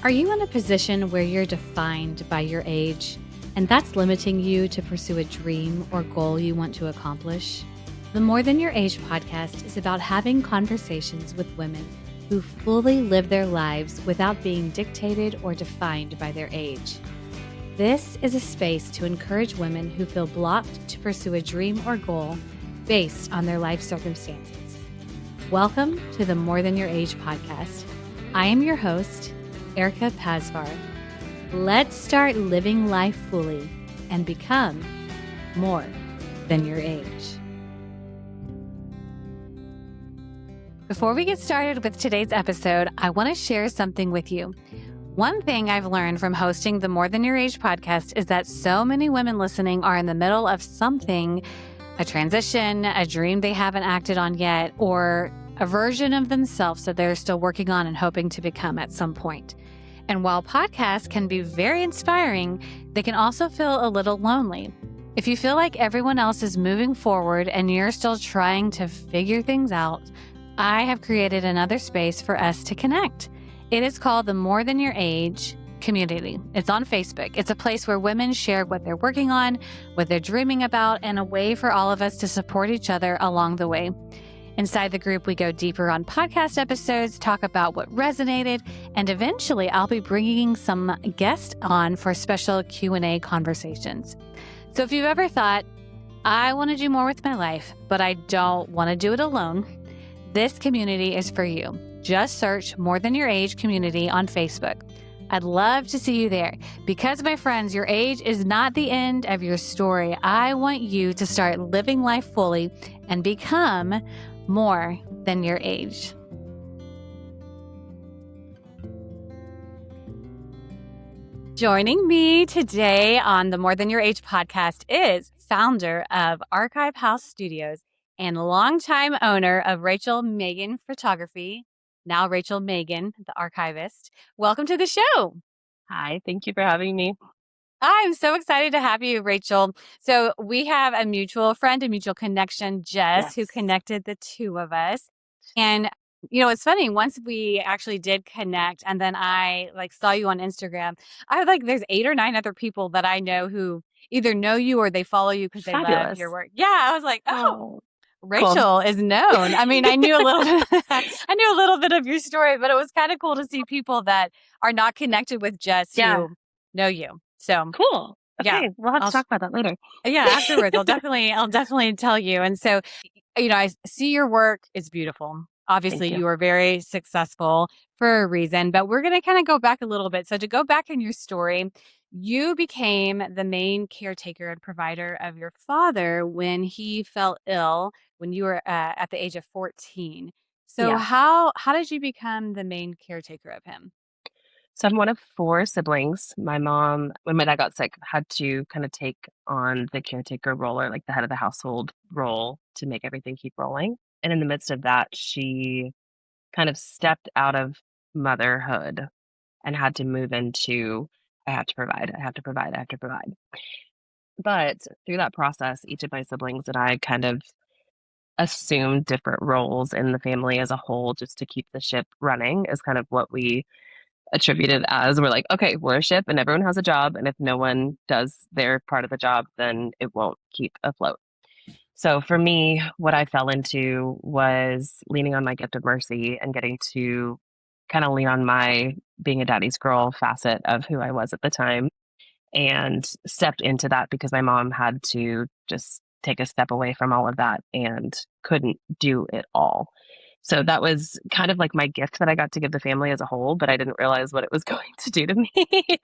Are you in a position where you're defined by your age and that's limiting you to pursue a dream or goal you want to accomplish? The More Than Your Age podcast is about having conversations with women who fully live their lives without being dictated or defined by their age. This is a space to encourage women who feel blocked to pursue a dream or goal based on their life circumstances. Welcome to the More Than Your Age podcast. I am your host, Erica Pasvar. Let's start living life fully and become more than your age. Before we get started with today's episode, I want to share something with you. One thing I've learned from hosting the More Than Your Age podcast is that so many women listening are in the middle of something, a transition, a dream they haven't acted on yet, or a version of themselves that they're still working on and hoping to become at some point. And while podcasts can be very inspiring, they can also feel a little lonely. If you feel like everyone else is moving forward and you're still trying to figure things out, I have created another space for us to connect. It is called the More Than Your Age community. It's on Facebook. It's a place where women share what they're working on, what they're dreaming about, and a way for all of us to support each other along the way. Inside the group, we go deeper on podcast episodes, talk about what resonated, and eventually I'll be bringing some guests on for special Q&A conversations. So if you've ever thought, I want to do more with my life, but I don't want to do it alone, this community is for you. Just search More Than Your Age community on Facebook. I'd love to see you there. Because, my friends, your age is not the end of your story. I want you to start living life fully and become more than your age. Joining me today on the More Than Your Age podcast is founder of Archive House Studios and longtime owner of Rachel Meagan Photography, now Rachel Meagan, the archivist. Welcome to the show. Hi, thank you for having me. I'm so excited to have you, Rachel. So we have a mutual friend, a mutual connection, Jess, who connected the two of us. And, you know, it's funny, once we actually did connect and then I saw you on Instagram, I was there's 8 or 9 other people that I know who either know you or they follow you because they love your work. Yeah, I was like, oh. Rachel is known. I mean, I knew a little bit. I knew a little bit of your story, but it was kind of cool to see people that are not connected with Jess who know you. So cool. Okay, yeah, we'll have to talk about that later. Yeah, afterwards, I'll definitely tell you. And so, you know, I see your work is beautiful. Obviously, you are very successful for a reason, but we're going to kind of go back a little bit. So to go back in your story, you became the main caretaker and provider of your father when he fell ill when you were at the age of 14. So how did you become the main caretaker of him? So I'm one of 4 siblings. My mom, when my dad got sick, had to kind of take on the caretaker role or like the head of the household role to make everything keep rolling. And in the midst of that, she kind of stepped out of motherhood and had to move into, I have to provide, I have to provide, I have to provide. But through that process, each of my siblings and I kind of assumed different roles in the family as a whole just to keep the ship running is kind of what we attributed as. We're like, okay, we're a ship and everyone has a job. And if no one does their part of the job, then it won't keep afloat. So for me, what I fell into was leaning on my gift of mercy and getting to kind of lean on my being a daddy's girl facet of who I was at the time, and stepped into that because my mom had to just take a step away from all of that and couldn't do it all. So that was kind of like my gift that I got to give the family as a whole, but I didn't realize what it was going to do to me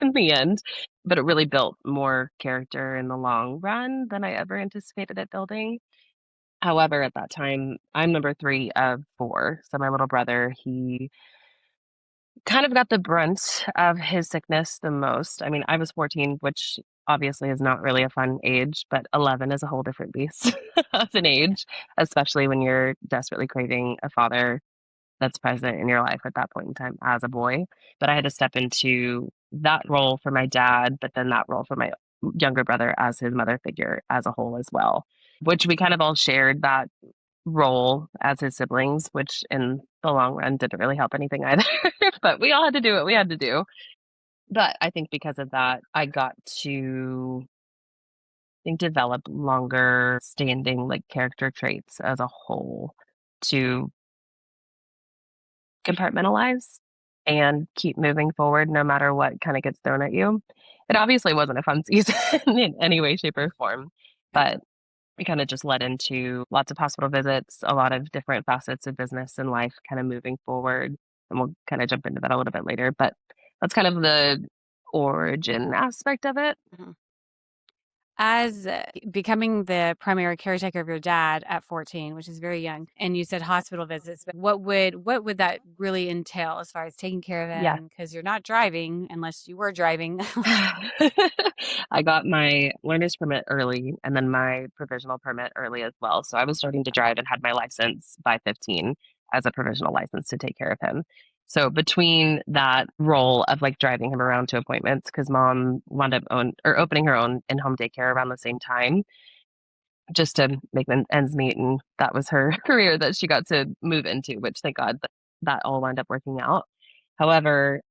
in the end. But it really built more character in the long run than I ever anticipated it building. However, at that time, I'm number 3 of 4. So my little brother, he kind of got the brunt of his sickness the most. I mean, I was 14, which obviously is not really a fun age, but 11 is a whole different beast of an age, especially when you're desperately craving a father that's present in your life at that point in time as a boy. But I had to step into that role for my dad, but then that role for my younger brother as his mother figure as a whole as well, which we kind of all shared that role as his siblings, which in the long run didn't really help anything either. But we all had to do what we had to do. But I think because of that, I got to think develop longer standing like character traits as a whole to compartmentalize and keep moving forward no matter what kind of gets thrown at you. It obviously wasn't a fun season in any way, shape, or form, but it kind of just led into lots of hospital visits, a lot of different facets of business and life kind of moving forward. And we'll kind of jump into that a little bit later, but that's kind of the origin aspect of it. Mhm. As becoming the primary caretaker of your dad at 14, which is very young, and you said hospital visits, but what would that really entail as far as taking care of Yeah. him? Because you're not driving unless you were driving. I got my learner's permit early and then my provisional permit early as well. So I was starting to drive and had my license by 15 as a provisional license to take care of him. So between that role of like driving him around to appointments, because mom wound up opening her own in-home daycare around the same time, just to make ends meet, and that was her career that she got to move into, which thank God that all wound up working out. However,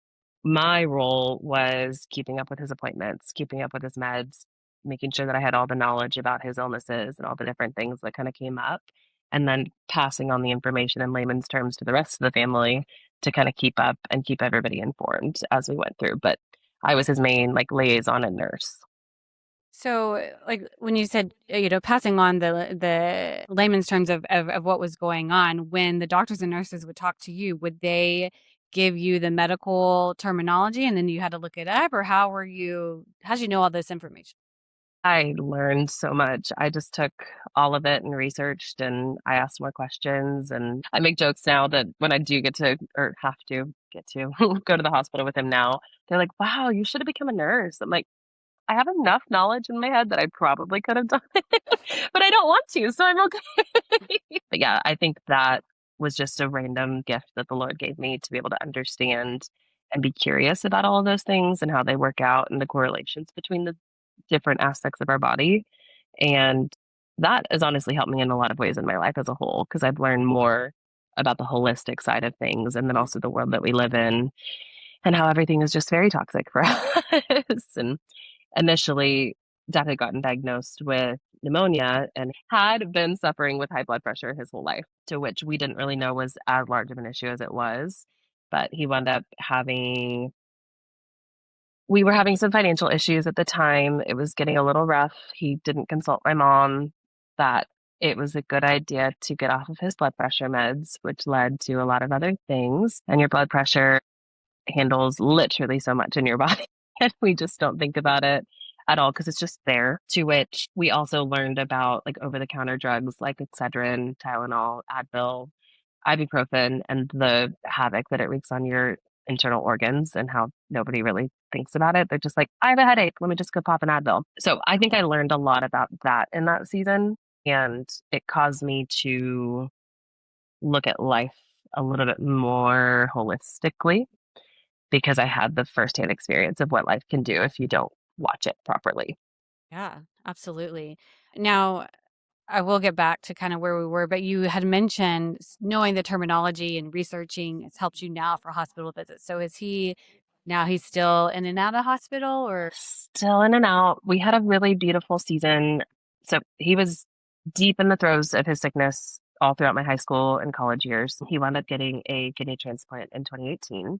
my role was keeping up with his appointments, keeping up with his meds, making sure that I had all the knowledge about his illnesses and all the different things that kind of came up, and then passing on the information in layman's terms to the rest of the family to kind of keep up and keep everybody informed as we went through. But I was his main like liaison and nurse. So, like when you said, passing on the layman's terms of what was going on, when the doctors and nurses would talk to you, would they give you the medical terminology and then you had to look it up, or how'd you know all this information? I learned so much. I just took all of it and researched, and I asked more questions, and I make jokes now that when I do get to or have to get to go to the hospital with him now, they're like, "Wow, you should have become a nurse." I'm like, "I have enough knowledge in my head that I probably could have done it, but I don't want to, so I'm okay." But yeah, I think that was just a random gift that the Lord gave me to be able to understand and be curious about all of those things and how they work out and the correlations between the different aspects of our body. And that has honestly helped me in a lot of ways in my life as a whole because I've learned more about the holistic side of things and then also the world that we live in and how everything is just very toxic for us. And initially, dad had gotten diagnosed with pneumonia and had been suffering with high blood pressure his whole life, to which we didn't really know was as large of an issue as it was. But he wound up we were having some financial issues at the time. It was getting a little rough. He didn't consult my mom that it was a good idea to get off of his blood pressure meds, which led to a lot of other things. And your blood pressure handles literally so much in your body. And we just don't think about it at all because it's just there. To which we also learned about like over the counter drugs like Excedrin, Tylenol, Advil, ibuprofen, and the havoc that it wreaks on your internal organs and how nobody really thinks about it. They're just like, I have a headache. Let me just go pop an Advil. So I think I learned a lot about that in that season. And it caused me to look at life a little bit more holistically because I had the firsthand experience of what life can do if you don't watch it properly. Yeah, absolutely. Now, I will get back to kind of where we were, but you had mentioned knowing the terminology and researching has helped you now for hospital visits. So he's still in and out of hospital or? Still in and out. We had a really beautiful season. So he was deep in the throes of his sickness all throughout my high school and college years. He wound up getting a kidney transplant in 2018,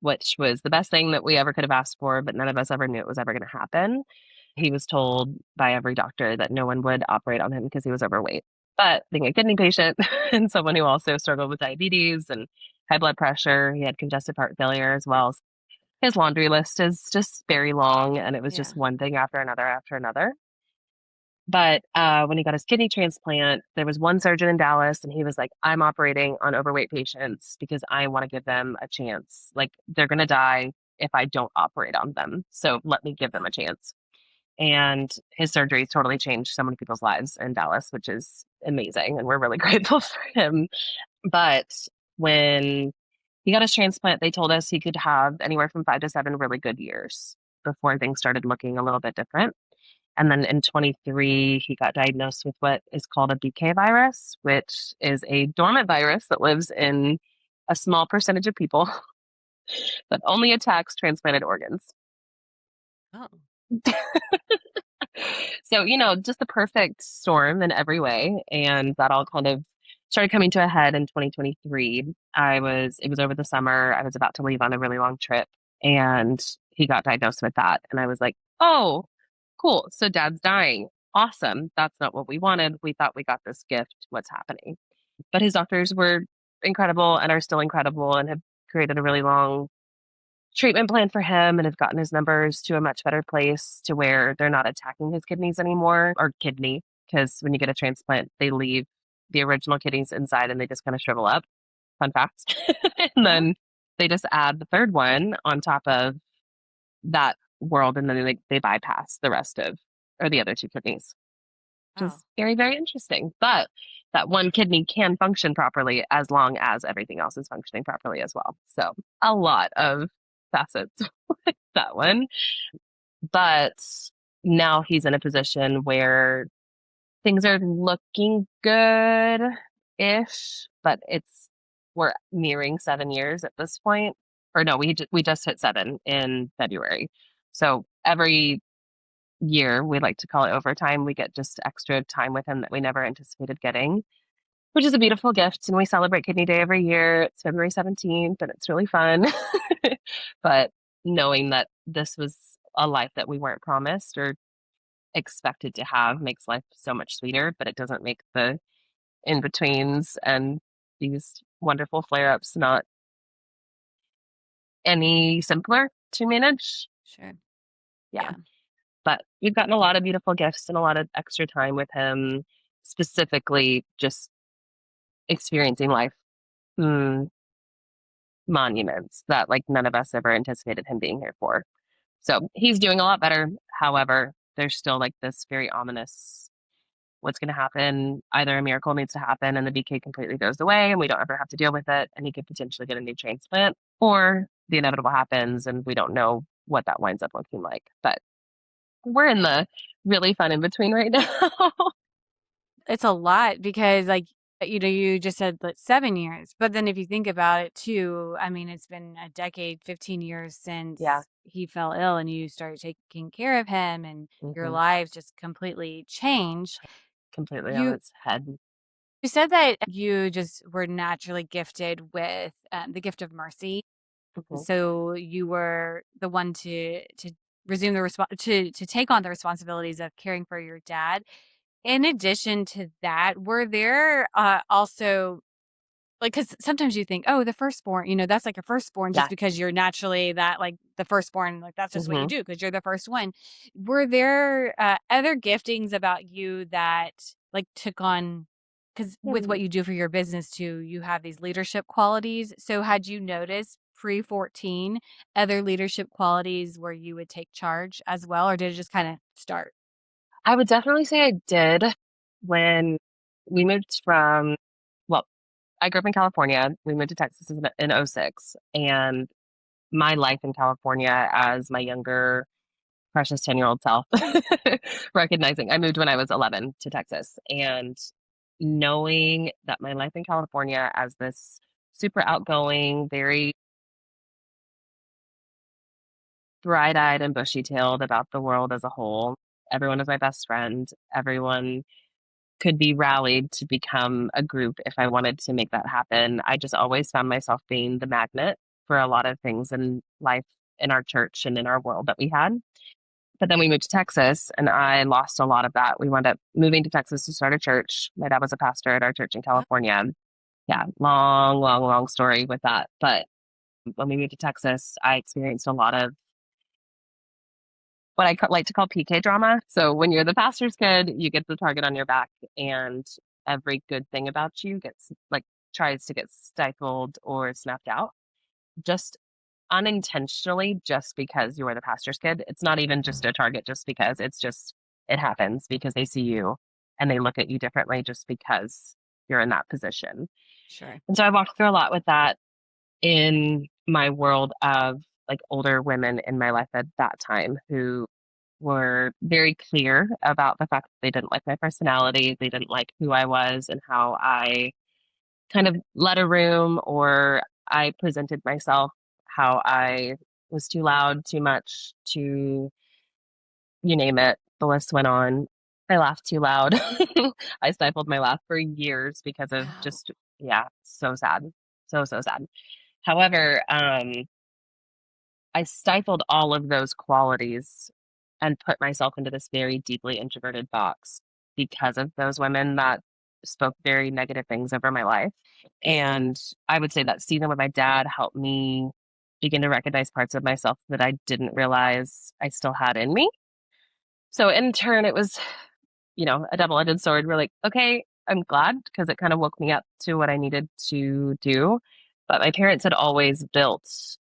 which was the best thing that we ever could have asked for, but none of us ever knew it was ever going to happen. He was told by every doctor that no one would operate on him because he was overweight. But being a kidney patient and someone who also struggled with diabetes and high blood pressure, he had congestive heart failure as well. His laundry list is just very long, and it was Yeah. just one thing after another after another. But when he got his kidney transplant, there was one surgeon in Dallas, and he was like, I'm operating on overweight patients because I want to give them a chance. Like, they're going to die if I don't operate on them. So let me give them a chance. And his surgery totally changed so many people's lives in Dallas, which is amazing. And we're really grateful for him. But when he got his transplant, they told us he could have anywhere from 5 to 7 really good years before things started looking a little bit different. And then in 23, he got diagnosed with what is called a BK virus, which is a dormant virus that lives in a small percentage of people that only attacks transplanted organs. Oh, So, just the perfect storm in every way. And that all kind of started coming to a head in 2023. It was over the summer. I was about to leave on a really long trip and he got diagnosed with that. And I was like, oh, cool. So dad's dying. Awesome. That's not what we wanted. We thought we got this gift. What's happening? But his doctors were incredible and are still incredible and have created a really long treatment plan for him and have gotten his numbers to a much better place to where they're not attacking his kidneys anymore or kidney. Because when you get a transplant, they leave the original kidneys inside and they just kind of shrivel up. Fun fact. And oh, then they just add the third one on top of that world and then they bypass the rest of or the other two kidneys, which wow. is very, very interesting. But that one kidney can function properly as long as everything else is functioning properly as well. So a lot of facets with that one. But now he's in a position where things are looking good ish, but we're nearing 7 years at this point. Or no, we just hit 7 in February. So every year, we like to call it overtime, we get just extra time with him that we never anticipated getting, which is a beautiful gift. And we celebrate Kidney Day every year. It's February 17th, and it's really fun. But knowing that this was a life that we weren't promised or expected to have makes life so much sweeter, but it doesn't make the in betweens and these wonderful flare ups not any simpler to manage. Sure. Yeah. Yeah. But we've gotten a lot of beautiful gifts and a lot of extra time with him, specifically just experiencing life monuments that like none of us ever anticipated him being here for. So he's doing a lot better. However, there's still like this very ominous what's going to happen. Either a miracle needs to happen and the BK completely goes away and we don't ever have to deal with it and he could potentially get a new transplant, or the inevitable happens and we don't know what that winds up looking like. But we're in the really fun in between right now. It's a lot because, like, you just said like 7 years, but then if you think about it too, I mean, it's been a decade, 15 years Yeah. since he fell ill and you started taking care of him and your Hmm. lives just completely changed. Completely on You its head. you said that you just were naturally gifted with the gift of mercy. Hmm. So you were the one to resume the to take on the responsibilities of caring for your dad. In addition to that, were there, also like, because sometimes you think, "Oh, the firstborn," that's like a firstborn just Yeah. because you're naturally that like, the firstborn, like, that's just what you Hmm. do because 'cause you're the first one. Were there, other giftings about you that, like, took on? Because with what you do for your business too, you have these leadership qualities. So had you noticed pre-14 other leadership qualities where you would take charge as well, or did it just kinda start? I would definitely say I did when we moved from, well, I grew up in California. We moved to Texas in '06. And my life in California as my younger, precious 10-year-old self, recognizing I moved when I was 11 to Texas. And knowing that my life in California as this super outgoing, very bright eyed and bushy tailed about the world as a whole, everyone is my best friend. Everyone could be rallied to become a group if I wanted to make that happen. I just always found myself being the magnet for a lot of things in life, in our church and in our world that we had. But then we moved to Texas and I lost a lot of that. We wound up moving to Texas to start a church. My dad was a pastor at our church in California. Yeah, long, long, long story with that. But when we moved to Texas, I experienced a lot of what like to call PK drama. So when you're the pastor's kid, you get the target on your back, and every good thing about you gets like tries to get stifled or snapped out just unintentionally, just because you are the pastor's kid. It's not even just a target just because, it's just it happens because they see you and they look at you differently just because you're in that position. Sure. And so I walked through a lot with that in my world of like older women in my life at that time who were very clear about the fact that they didn't like my personality, they didn't like who I was and how I kind of led a room or I presented myself, how I was too loud, too much, too, you name it. The list went on. I laughed too loud. I stifled my laugh for years because of Wow. just, yeah, so sad. So, so sad. However, I stifled all of those qualities and put myself into this very deeply introverted box because of those women that spoke very negative things over my life. And I would say that season with my dad helped me begin to recognize parts of myself that I didn't realize I still had in me. So in turn, it was, a double-edged sword. We're like, okay, I'm glad because it kind of woke me up to what I needed to do. But my parents had always built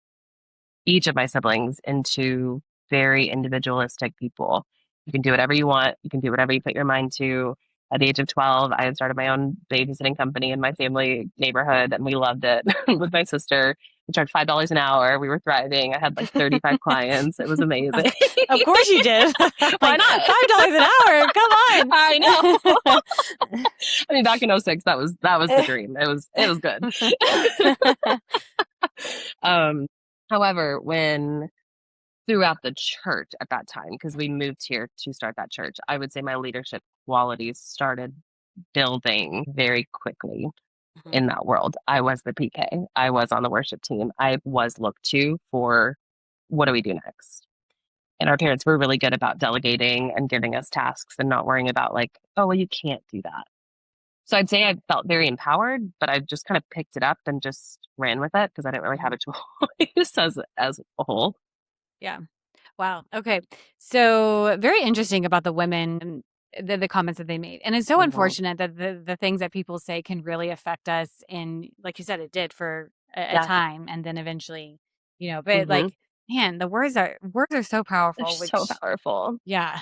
each of my siblings into very individualistic people. You can do whatever you want. You can do whatever you put your mind to. At the age of 12, I had started my own babysitting company in my family neighborhood, and we loved it with my sister. We charged $5 an hour. We were thriving. I had like 35 clients. It was Of, amazing. of course you did. Why Like not? $5 an hour. Come on. I know. I mean, back in '06, that was the dream. It was good. um, However, when throughout the church at that time, because we moved here to start that church, I would say my leadership qualities started building very quickly Mhm. in that world. I was the PK. I was on the worship team. I was looked to for what do we do next? And our parents were really good about delegating and giving us tasks and not worrying about like, oh, well, you can't do that. So I'd say I felt very empowered, but I just kind of picked it up and just ran with it because I didn't really have Mhm. a choice as a whole. Yeah. Wow. Okay. So very interesting about the women, the comments that they made. And it's so Hmm. unfortunate that the things that people say can really affect us. And like you said, it did for a Yeah. time. And then eventually, but Hmm. like, man, the words are so They're powerful, so which, powerful. yeah,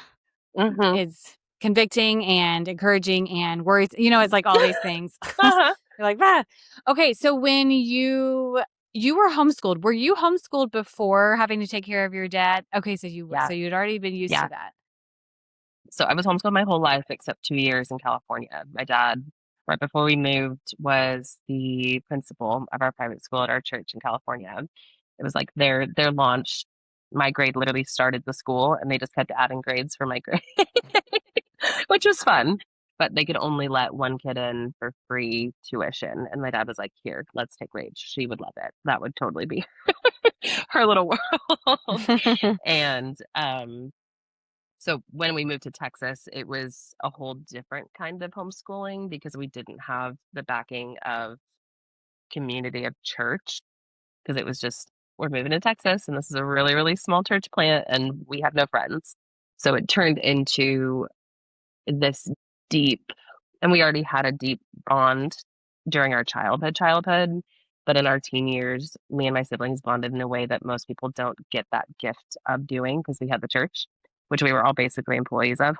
Hmm. is convicting and encouraging and worries. It's like all these things. Uh-huh. You're like, "Ah." Okay, so when you were homeschooled, were you homeschooled before having to take care of your dad? Okay, so you were. Yeah. So you'd already been used to Yeah. that. So I was homeschooled my whole life except 2 years in California. My dad, right before we moved, was the principal of our private school at our church in California. It was like their launch. My grade literally started the school, and they just kept adding grades for my grade, which was fun. But they could only let one kid in for free tuition, and my dad was like, "Here, let's take Rach. She would love it. That would totally be her little world." And so when we moved to Texas, it was a whole different kind of homeschooling because we didn't have the backing of community of church because it was just we're moving to Texas and this is a really, really small church plant and we have no friends. So it turned into this deep, and we already had a deep bond during our childhood, but in our teen years, me and my siblings bonded in a way that most people don't get that gift of doing because we had the church, which we were all basically employees of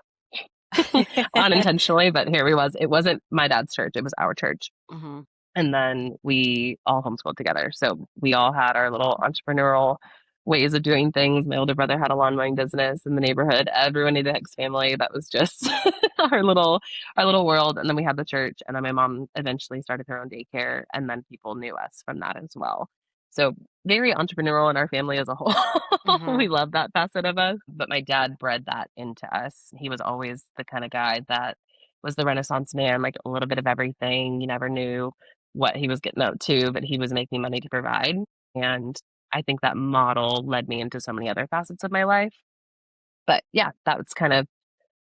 unintentionally, but here we was. It wasn't my dad's church, it was our church. Mhm. And then we all homeschooled together. So we all had our little entrepreneurial ways of doing things. My older brother had a lawn mowing business in the neighborhood. Everyone knew the Hicks family. That was just our little world. And then we had the church. And then my mom eventually started her own daycare. And then people knew us from that as well. So very entrepreneurial in our family as a whole. We Mhm. love that facet of us. But my dad bred that into us. He was always the kind of guy that was the Renaissance man, like a little bit of everything. You never knew what he was getting up to, but he was making money to provide. And I think that model led me into so many other facets of my life. But yeah, that was kind of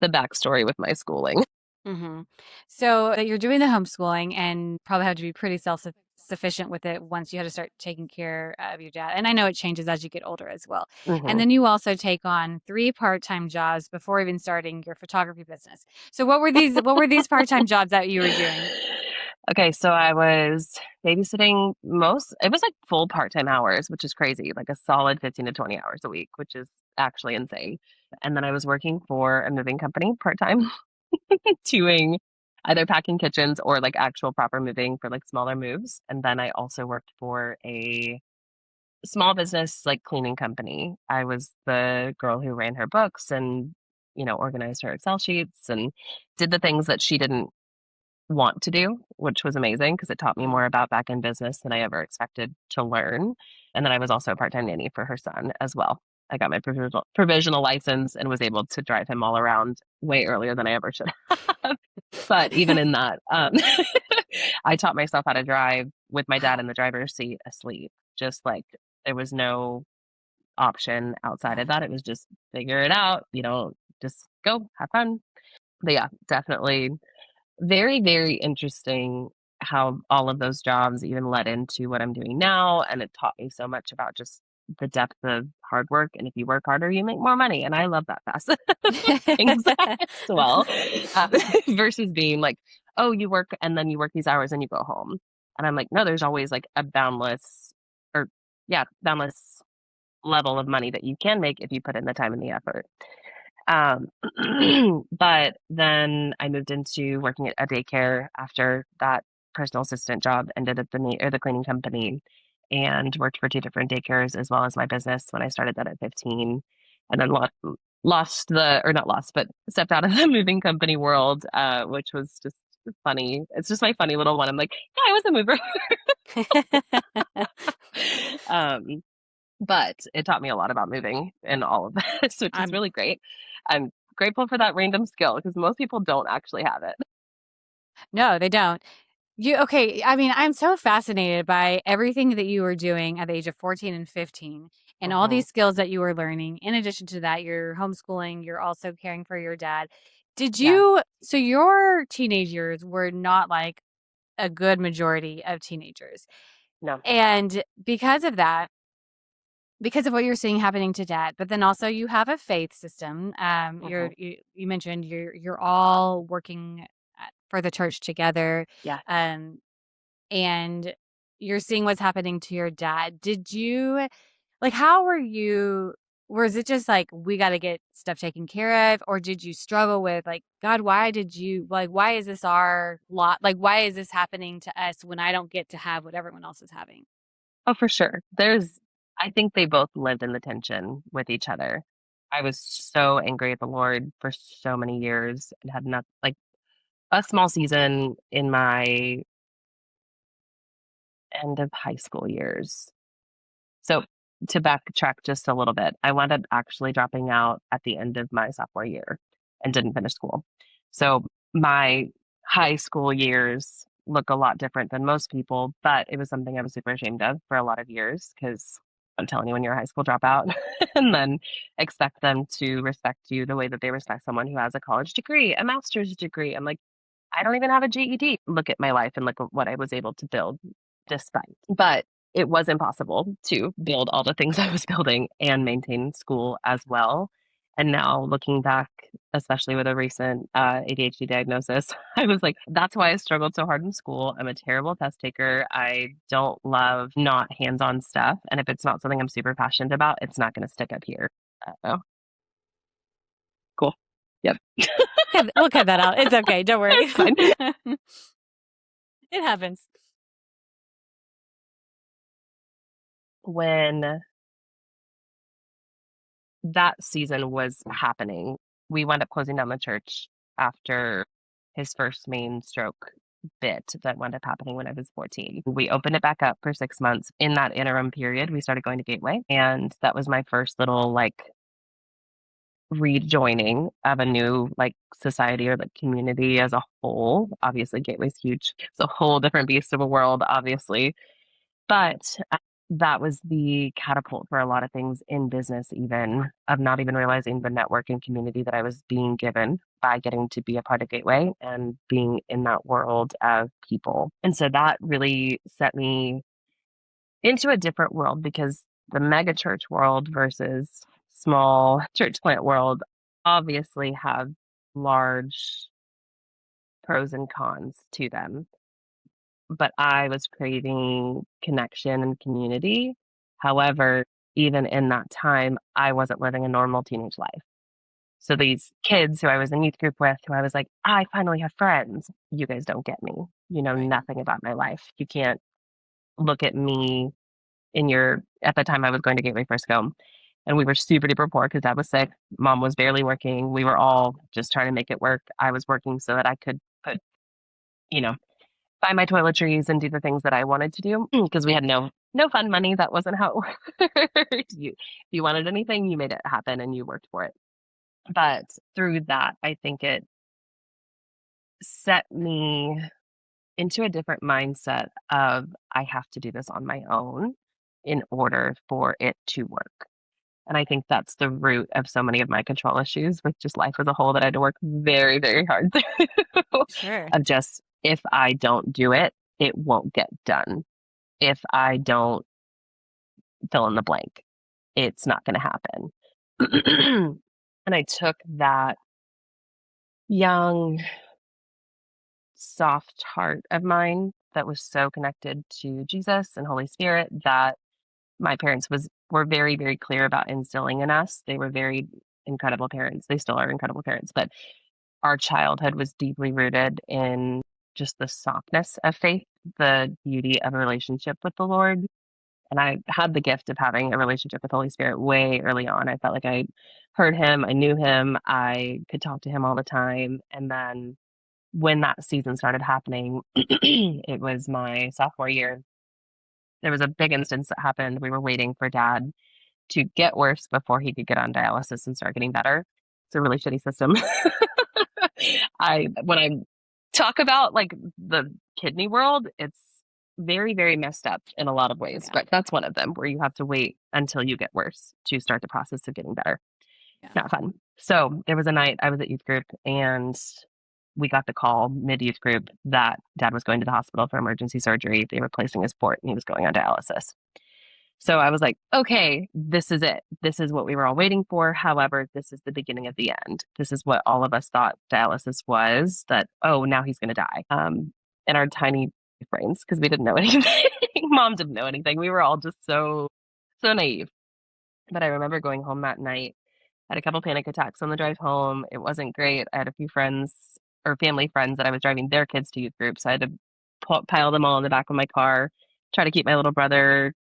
the backstory with my schooling. Mhm. So that you're doing the homeschooling and probably have to be pretty self-sufficient with it once you had to start taking care of your dad. And I know it changes as you get older as well. And Hmm. then you also take on 3 part-time jobs before even starting your photography business. So what were these part-time jobs that you were doing? Okay, so I was babysitting it was like full part-time hours, which is crazy, like a solid 15 to 20 hours a week, which is actually insane. And then I was working for a moving company part-time, doing either packing kitchens or like actual proper moving for like smaller moves. And then I also worked for a small business like cleaning company. I was the girl who ran her books and, organized her Excel sheets and did the things that she didn't want to do, which was amazing because it taught me more about back end business than I ever expected to learn. And then I was also a part time nanny for her son as well. I got my provisional license and was able to drive him all around way earlier than I ever should have. But even in that, I taught myself how to drive with my dad Wow. in the driver's seat asleep. Just like there was no option outside of Yeah. that. It was just figure it out, just go have fun. But yeah, definitely very, very interesting how all of those jobs even led into what I'm doing now. And it taught me so much about just the depth of hard work. And if you work harder, you make more money. And I love that facet of things as well, um, versus being like, oh, you work and then you work these hours and you go home. And I'm like, no, there's always like a or boundless level of money that you can make if you put in the time and the effort. Um, but then I moved into working at a daycare after that personal assistant job ended at the cleaning company, and worked for two different daycares as well as my business when I started that at 15, and then lost the or not lost, but stepped out of the moving company world, which was just funny. It's just my funny little one. I'm like, yeah, I was a mover. um, but it taught me a lot about moving and all of this, which is I'm really great. I'm grateful for that random skill because most people don't actually have it. No, they don't. Okay, I mean, I'm so fascinated by everything that you were doing at the age of 14 and 15 and all Hmm. these skills that you were learning. In addition to that, you're homeschooling, you're also caring for your dad. Yeah. So your teenage years were not like a good majority of teenagers. No. And because of that, because of what you're seeing happening to dad, but then also you have a faith system. Hmm. You mentioned you're all working for the church together. Yeah. Um, and you're seeing what's happening to your dad. Did you like how were you was it just like we got to get stuff taken care of, or did you struggle with like God, why is this our lot? Like why is this happening to us when I don't get to have what everyone else is having? Oh, for sure. I think they both lived in the tension with each other. I was so angry at the Lord for so many years and had not like a small season in my end of high school years. So to backtrack just a little bit, I wound up actually dropping out at the end of my sophomore year and didn't finish school. So my high school years look a lot different than most people, but it was something I was super ashamed of for a lot of years because I'm telling you, when you're a high school dropout and then expect them to respect you the way that they respect someone who has a college degree, a master's degree. I'm like, I don't even have a GED. Look at my life and look at what I was able to build despite. But it was impossible to build all the things I was building and maintain school as well. And now looking back, especially with a recent ADHD diagnosis, I was like, that's why I struggled so hard in school. I'm a terrible test taker. I don't love not hands on stuff. And if it's not something I'm super passionate about, it's not going to stick up here. Oh, cool. Yep. We'll cut that out. It's okay. Don't worry. It's fine. It happens. When that season was happening, we wound up closing down the church after his first main stroke bit that wound up happening when I was 14. We opened it back up for 6 months. In that interim period, we started going to Gateway. And that was my first little like rejoining of a new like society or like community as a whole. Obviously, Gateway's huge. It's a whole different beast of a world, obviously. But that was the catapult for a lot of things in business, even of not even realizing the network and community that I was being given by getting to be a part of Gateway and being in that world of people. And so that really set me into a different world because the mega church world versus small church plant world obviously have large pros and cons to them, but I was craving connection and community. However, even in that time, I wasn't living a normal teenage life. So these kids who I was in youth group with, who I was like, I finally have friends. You guys don't get me. You know Right. nothing about my life. You can't look at me at the time I was going to Gateway First Go. And we were super duper poor because dad was sick. Mom was barely working. We were all just trying to make it work. I was working so that I could put you know, buy my toiletries and do the things that I wanted to do because we had no fun money. That wasn't how it worked. If you wanted anything, you made it happen and you worked for it. But through that, I think it set me into a different mindset of I have to do this on my own in order for it to work. And I think that's the root of so many of my control issues with just life as a whole that I had to work very, very hard through Sure. of just if I don't do it, it won't get done. If I don't fill in the blank, it's not going to happen. And I took that young, soft heart of mine that was so connected to Jesus and Holy Spirit that my parents were very, very clear about instilling in us. They were very incredible parents. They still are incredible parents, but our childhood was deeply rooted in just the softness of faith, the beauty of a relationship with the Lord. And I had the gift of having a relationship with Holy Spirit way early on. I felt like I heard him, I knew him, I could talk to him all the time. And then when that season started happening, it was my sophomore year. There was a big instance that happened. We were waiting for dad to get worse before he could get on dialysis and start getting better. It's a really shitty system. When I talk about like the kidney world, it's very, very messed up in a lot of ways, Yeah. but that's one of them where you have to wait until you get worse to start the process of getting better. Yeah. Not fun. So there was a night I was at youth group and we got the call mid youth group that dad was going to the hospital for emergency surgery. They were placing his port and he was going on dialysis. So I was like, okay, this is it. This is what we were all waiting for. However, this is the beginning of the end. This is what all of us thought dialysis was, that, oh, now he's going to die. In our tiny brains, because we didn't know anything. Mom didn't know anything. We were all just so naive. But I remember going home that night. I had a couple panic attacks on the drive home. It wasn't great. I had a few friends or family friends that I was driving their kids to youth group. So I had to pile them all in the back of my car, try to keep my little brother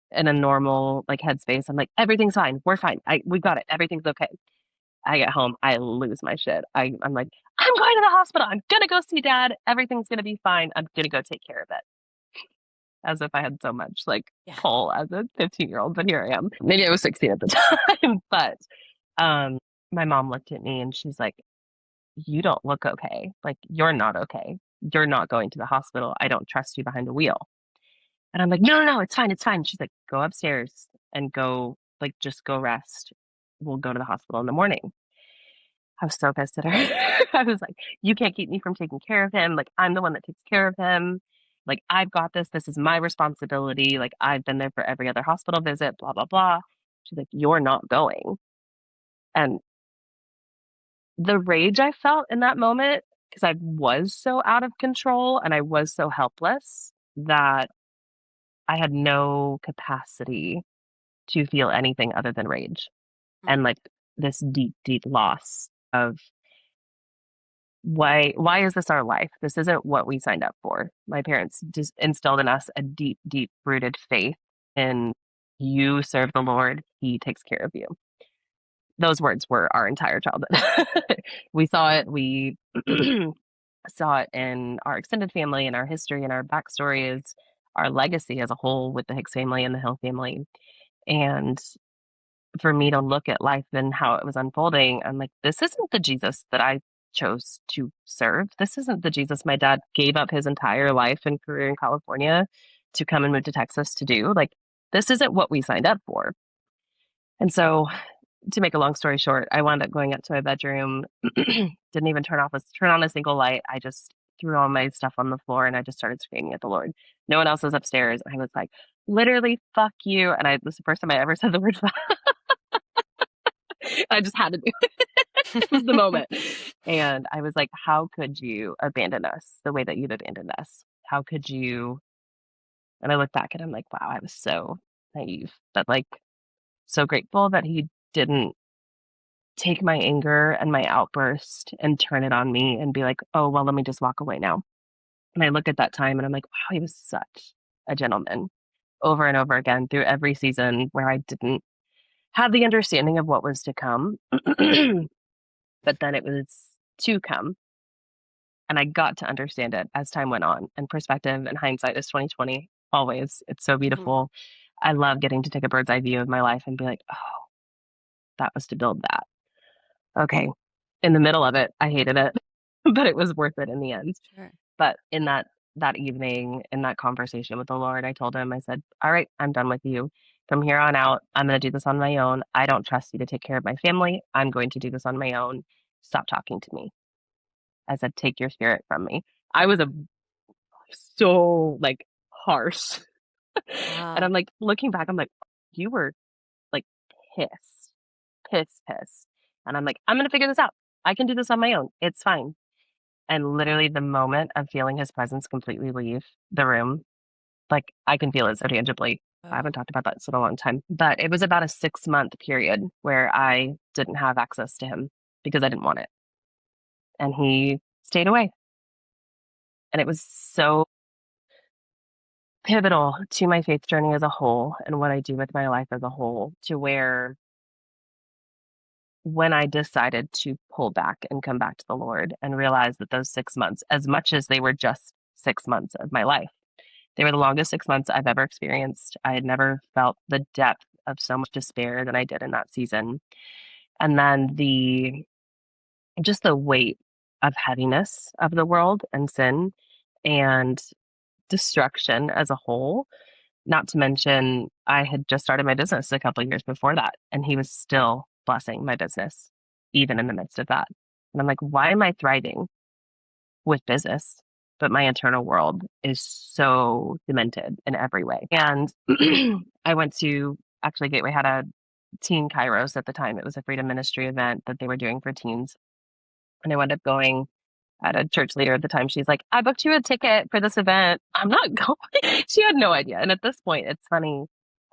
in a normal like headspace. I'm like, everything's fine. We're fine. We got it. Everything's okay. I get home. I lose my shit. I'm like, I'm going to the hospital. I'm going to go see dad. Everything's going to be fine. I'm going to go take care of it. As if I had so much like pull as a 15-year-old, but here I am. Maybe I was 16 at the time, but my mom looked at me and she's like, you don't look okay. Like, you're not okay. You're not going to the hospital. I don't trust you behind the wheel. And I'm like, no, it's fine. It's fine. She's like, go upstairs and go, like, just go rest. We'll go to the hospital in the morning. I was so pissed at her. I was like, you can't keep me from taking care of him. Like, I'm the one that takes care of him. Like, I've got this. This is my responsibility. Like, I've been there for every other hospital visit, blah, blah, blah. She's like, you're not going. And the rage I felt in that moment, because I was so out of control and I was so helpless that I had no capacity to feel anything other than rage and like this deep, deep loss of why is this our life? This isn't what we signed up for. My parents just instilled in us a deep, deep rooted faith in you serve the Lord, he takes care of you. Those words were our entire childhood. We saw it, we saw it in our extended family and our history and our backstory is our legacy as a whole with the Hicks family and the Hill family. And for me to look at life and how it was unfolding, I'm like, this isn't the Jesus that I chose to serve. This isn't the Jesus my dad gave up his entire life and career in California to come and move to Texas to do. Like, this isn't what we signed up for. And so, to make a long story short, I wound up going up to my bedroom, didn't even turn on a single light. I just threw all my stuff on the floor and I just started screaming at the Lord. No one else was upstairs. I was like, literally, fuck you. And this was the first time I ever said the word fuck. I just had to do it. It was the moment. And I was like, how could you abandon us the way that you've abandoned us? How could you? And I look back and I'm like, wow, I was so naive, but like so grateful that he didn't take my anger and my outburst and turn it on me and be like, oh, well, let me just walk away now. And I look at that time and I'm like, wow, he was such a gentleman over and over again through every season where I didn't have the understanding of what was to come. But then it was to come. And I got to understand it as time went on. And perspective and hindsight is 2020 always. It's so Mhm. beautiful. I love getting to take a bird's eye view of my life and be like, oh, that was to build that. Okay. In the middle of it, I hated it, but it was worth it in the end. Sure. But in that evening, in that conversation with the Lord, I told him, I said, "All right, I'm done with you. From here on out, I'm going to do this on my own. I don't trust you to take care of my family. I'm going to do this on my own. Stop talking to me." I said, "Take your spirit from me." I was so like harsh. And Wow. I'm like looking back, I'm like, "You were like pissed, pissed." And I'm like, "I'm going to figure this out. I can do this on my own. It's fine." And literally the moment of feeling his presence completely leave the room, like, I can feel it so tangibly. I Oh. haven't talked about that in a long time, but it was about a 6-month period where I didn't have access to him because I didn't want it, and he stayed away, and it was so pivotal to my faith journey as a whole and what I do with my life as a whole, to where when I decided to pull back and come back to the Lord and realize that those 6 months, as much as they were just 6 months of my life, they were the longest 6 months I've ever experienced. I had never felt the depth of so much despair than I did in that season. And then the weight of heaviness of the world and sin and destruction as a whole, not to mention I had just started my business a couple of years before that, and he was still blessing my business even in the midst of that. And I'm like, "Why am I thriving with business, but my internal world is so demented in every way?" And I went to actually Gateway had a teen Kairos at the time. It was a freedom ministry event that they were doing for teens. And I wound up going. I had a church leader at the time. She's like, "I booked you a ticket for this event." I'm not going. She had no idea. And at this point, it's funny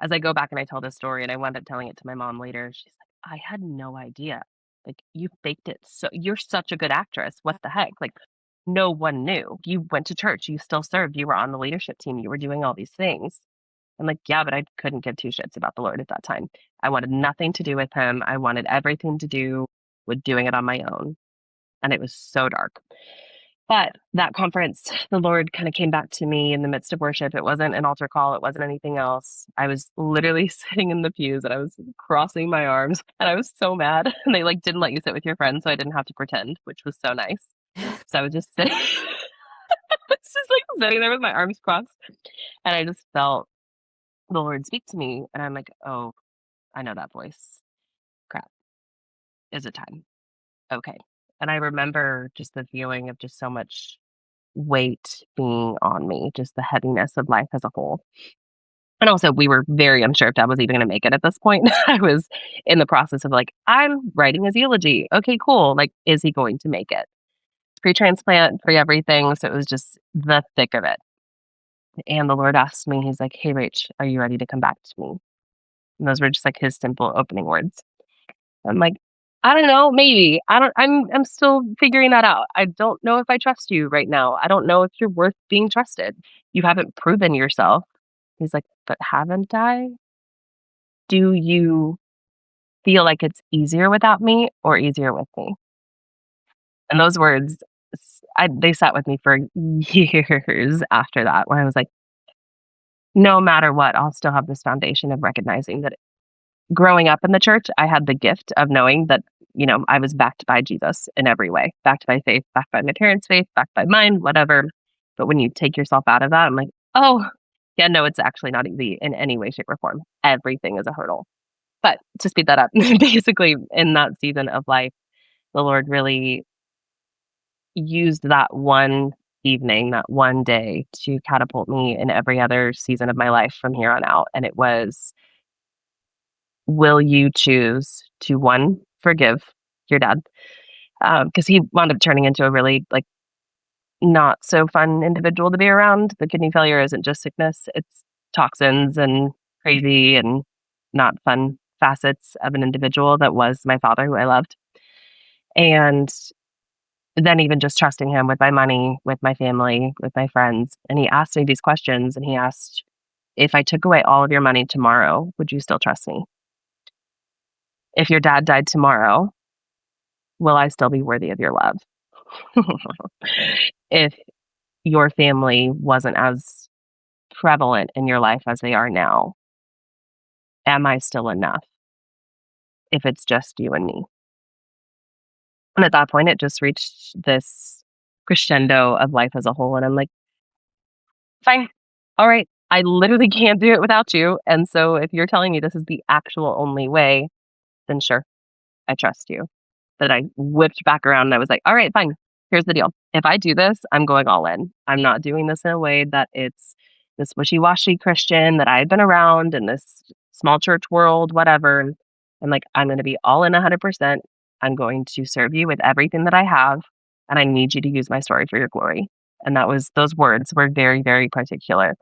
as I go back and I tell this story, and I wound up telling it to my mom later. She's like, "I had no idea. Like, you faked it. So you're such a good actress. What the heck? Like, no one knew. You went to church. You still served. You were on the leadership team. You were doing all these things." I'm like, "Yeah, but I couldn't give two shits about the Lord at that time. I wanted nothing to do with him. I wanted everything to do with doing it on my own." And it was so dark. But that conference, the Lord kind of came back to me in the midst of worship. It wasn't an altar call, it wasn't anything else. I was literally sitting in the pews and I was crossing my arms and I was so mad. And they like didn't let you sit with your friends, so I didn't have to pretend, which was so nice. So I was just sitting, just like sitting there with my arms crossed. And I just felt the Lord speak to me. And I'm like, "Oh, I know that voice. Crap. Is it time?" Okay. And I remember just the feeling of just so much weight being on me, just the heaviness of life as a whole. And also, we were very unsure if Dad was even gonna make it at this point. I was in the process of like, I'm writing his eulogy. Okay, cool. Like, is he going to make it? Pre-transplant, pre-everything. So it was just the thick of it. And the Lord asked me, he's like, "Hey, Rach, are you ready to come back to me?" And those were just like his simple opening words. I'm like, "I don't know, maybe. I'm still figuring that out. I don't know if I trust you right now. I don't know if you're worth being trusted. You haven't proven yourself." He's like, "But haven't I? Do you feel like it's easier without me or easier with me?" And those words, they sat with me for years after that, where I was like, no matter what, I'll still have this foundation of recognizing that growing up in the church, I had the gift of knowing that, I was backed by Jesus in every way, backed by faith, backed by my parents' faith, backed by mine, whatever. But when you take yourself out of that, I'm like, oh, yeah, no, it's actually not easy in any way, shape, or form. Everything is a hurdle. But to speed that up, basically in that season of life, the Lord really used that one evening, that one day to catapult me in every other season of my life from here on out. And it was, will you choose to, one, forgive your dad? Because he wound up turning into a really like not so fun individual to be around. The kidney failure isn't just sickness; it's toxins and crazy and not fun facets of an individual that was my father, who I loved. And then even just trusting him with my money, with my family, with my friends. And he asked me these questions, and he asked, "If I took away all of your money tomorrow, would you still trust me? If your dad died tomorrow, will I still be worthy of your love?" If your family wasn't as prevalent in your life as they are now, am I still enough if it's just you and me? And at that point, it just reached this crescendo of life as a whole. And I'm like, fine. All right. I literally can't do it without you. And so if you're telling me this is the actual only way, then sure, I trust you. But I whipped back around and I was like, all right, fine. Here's the deal. If I do this, I'm going all in. I'm not doing this in a way that it's this wishy washy Christian that I had been around in this small church world, whatever. And I'm like, I'm going to be all in 100%. I'm going to serve you with everything that I have. And I need you to use my story for your glory. And those words were very, very particular.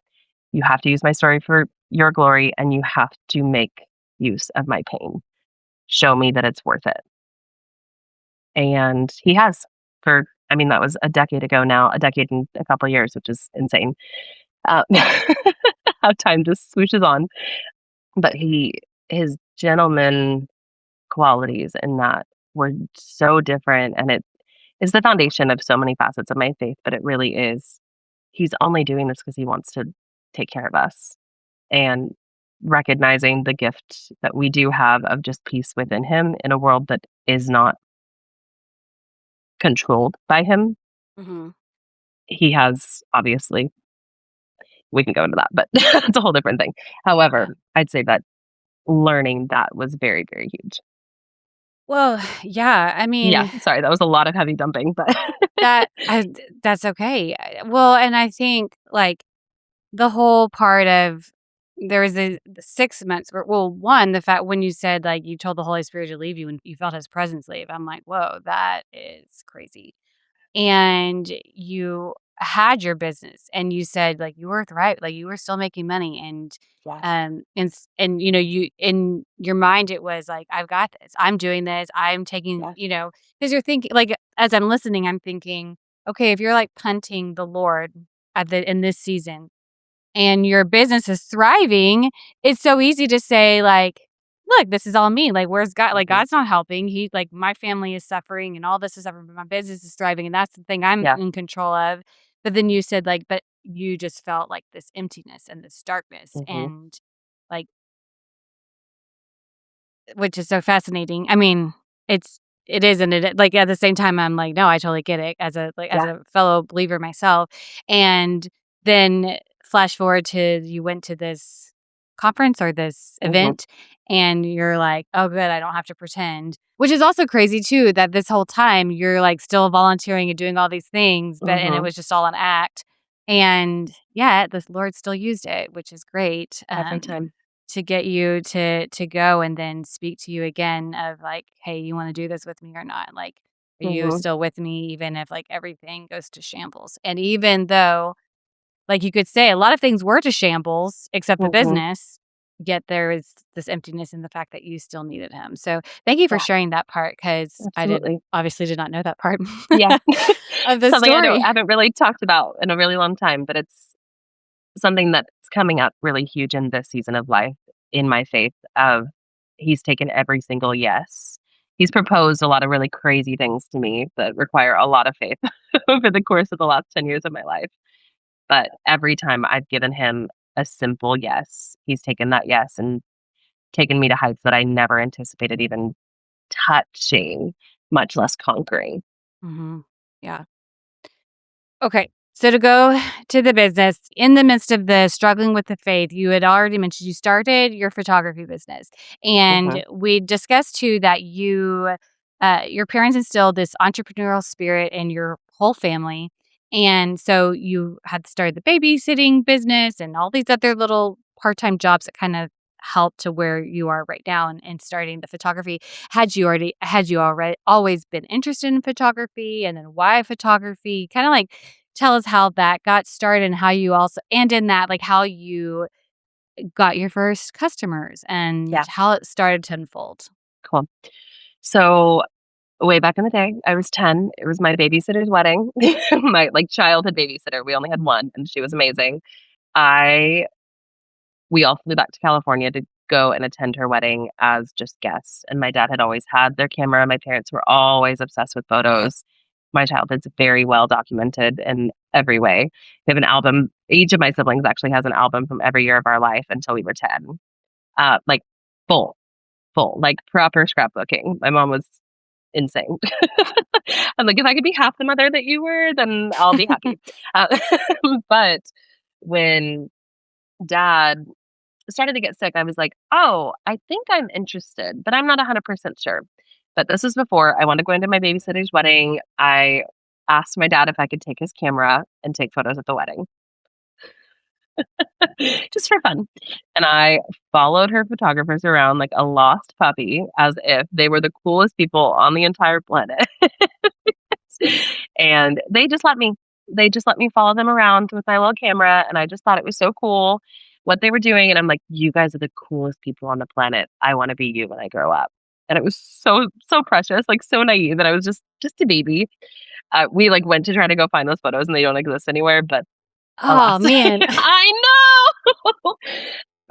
You have to use my story for your glory and you have to make use of my pain. Show me that it's worth it. And he has that was a decade ago now, a decade and a couple of years, which is insane. Uh, how time just swooshes on. But his gentleman qualities in that were so different. And it is the foundation of so many facets of my faith, but it really is. He's only doing this because he wants to take care of us and recognizing the gift that we do have of just peace within him in a world that is not controlled by him. Mm-hmm. He has obviously, we can go into that, but that's a whole different thing. However, I'd say that learning that was very, very huge. Well, yeah, I Yeah, mean, sorry, that was a lot of heavy dumping, but that's okay. Well, and I think, like, the whole part of there was the 6 months where well, one, the fact when you said, like, you told the Holy Spirit to leave you and you felt his presence leave, I'm like, "Whoa, that is crazy." And you had your business and you said, like, you were thriving, like, you were still making money yes, and, you in your mind, it was like, "I've got this. I'm doing this. I'm taking" yes, because you're thinking like, as I'm listening, I'm thinking, "Okay, if you're, like, punting the Lord in this season and your business is thriving, it's so easy to say, like, 'Look, this is all me. Like, where's God? Like, mhm, God's not helping. He like, my family is suffering and all this is suffering, but my business is thriving, and that's the thing I'm yeah, in control of.'" But then you said, like, but you just felt like this emptiness and this darkness mhm, and, like, which is so fascinating. I mean, it is and it like, at the same time, I'm like, "No, I totally get it," as yeah, a fellow believer myself, and then flash forward to you went to this conference or this mhm, event, and you're like, "Oh, good, I don't have to pretend," which is also crazy too that this whole time you're, like, still volunteering and doing all these things, and it mhm, was just all an act, and yet the Lord still used it, which is great, every time, to get you to go and then speak to you again of like, "Hey, you wanna do this with me or not? Like, are you mhm, still with me even if, like, everything goes to shambles?" And even though, like, you could say a lot of things were to shambles except the mhm, business, yet there is this emptiness in the fact that you still needed him. So, thank you for yeah, sharing that part because absolutely, obviously did not know that part yeah. of the Something story. I haven't really talked about in a really long time, but it's something that's coming up really huge in this season of life in my faith of he's taken every single yes. He's proposed a lot of really crazy things to me that require a lot of faith over the course of the last 10 years of my life. But every time I've given him a simple yes, he's taken that yes and taken me to heights that I never anticipated even touching, much less conquering. Mhm. Yeah. Okay. So to go to the business, in the midst of the struggling with the faith, you had already mentioned you started your photography business. Mhm, And we discussed too that your parents instilled this entrepreneurial spirit in your whole family. And so you had started the babysitting business and all these other little part-time jobs that kind of helped to where you are right now and starting the photography. Had you already always been interested in photography, and then why photography? Kinda, like, tell us how that got started and how you also and in that, like, how you got your first customers and yeah, how it started to unfold. cool. So way back in the day, I was 10. It was my babysitter's wedding. My, like, childhood babysitter. We only had one, and she was amazing. I We all flew back to California to go and attend her wedding as just guests, and my dad had always had their camera. My parents were always obsessed with photos, my childhood's very well documented in every way. We have an album. Each of my siblings actually has an album from every year of our life until we were 10. Like full, like proper scrapbooking. My mom was insane. I'm like, if I could be half the mother that you were, then I'll be happy. Uh, but when dad started to get sick, I was like, oh, I think I'm interested, but I'm not 100% sure. But this was before I wanted to go into my babysitter's wedding. I asked my dad if I could take his camera and take photos at the wedding just for fun. And I followed her photographers around like a lost puppy as if they were the coolest people on the entire planet. And they just let me follow them around with my little camera, and I just thought it was so cool what they were doing, and I'm like, "You guys are the coolest people on the planet. I wanna be you when I grow up." And it was so precious, like, so naive, and I was just a baby. We, like, went to try to go find those photos, and they don't exist anywhere, but Oh, alas. man. I know!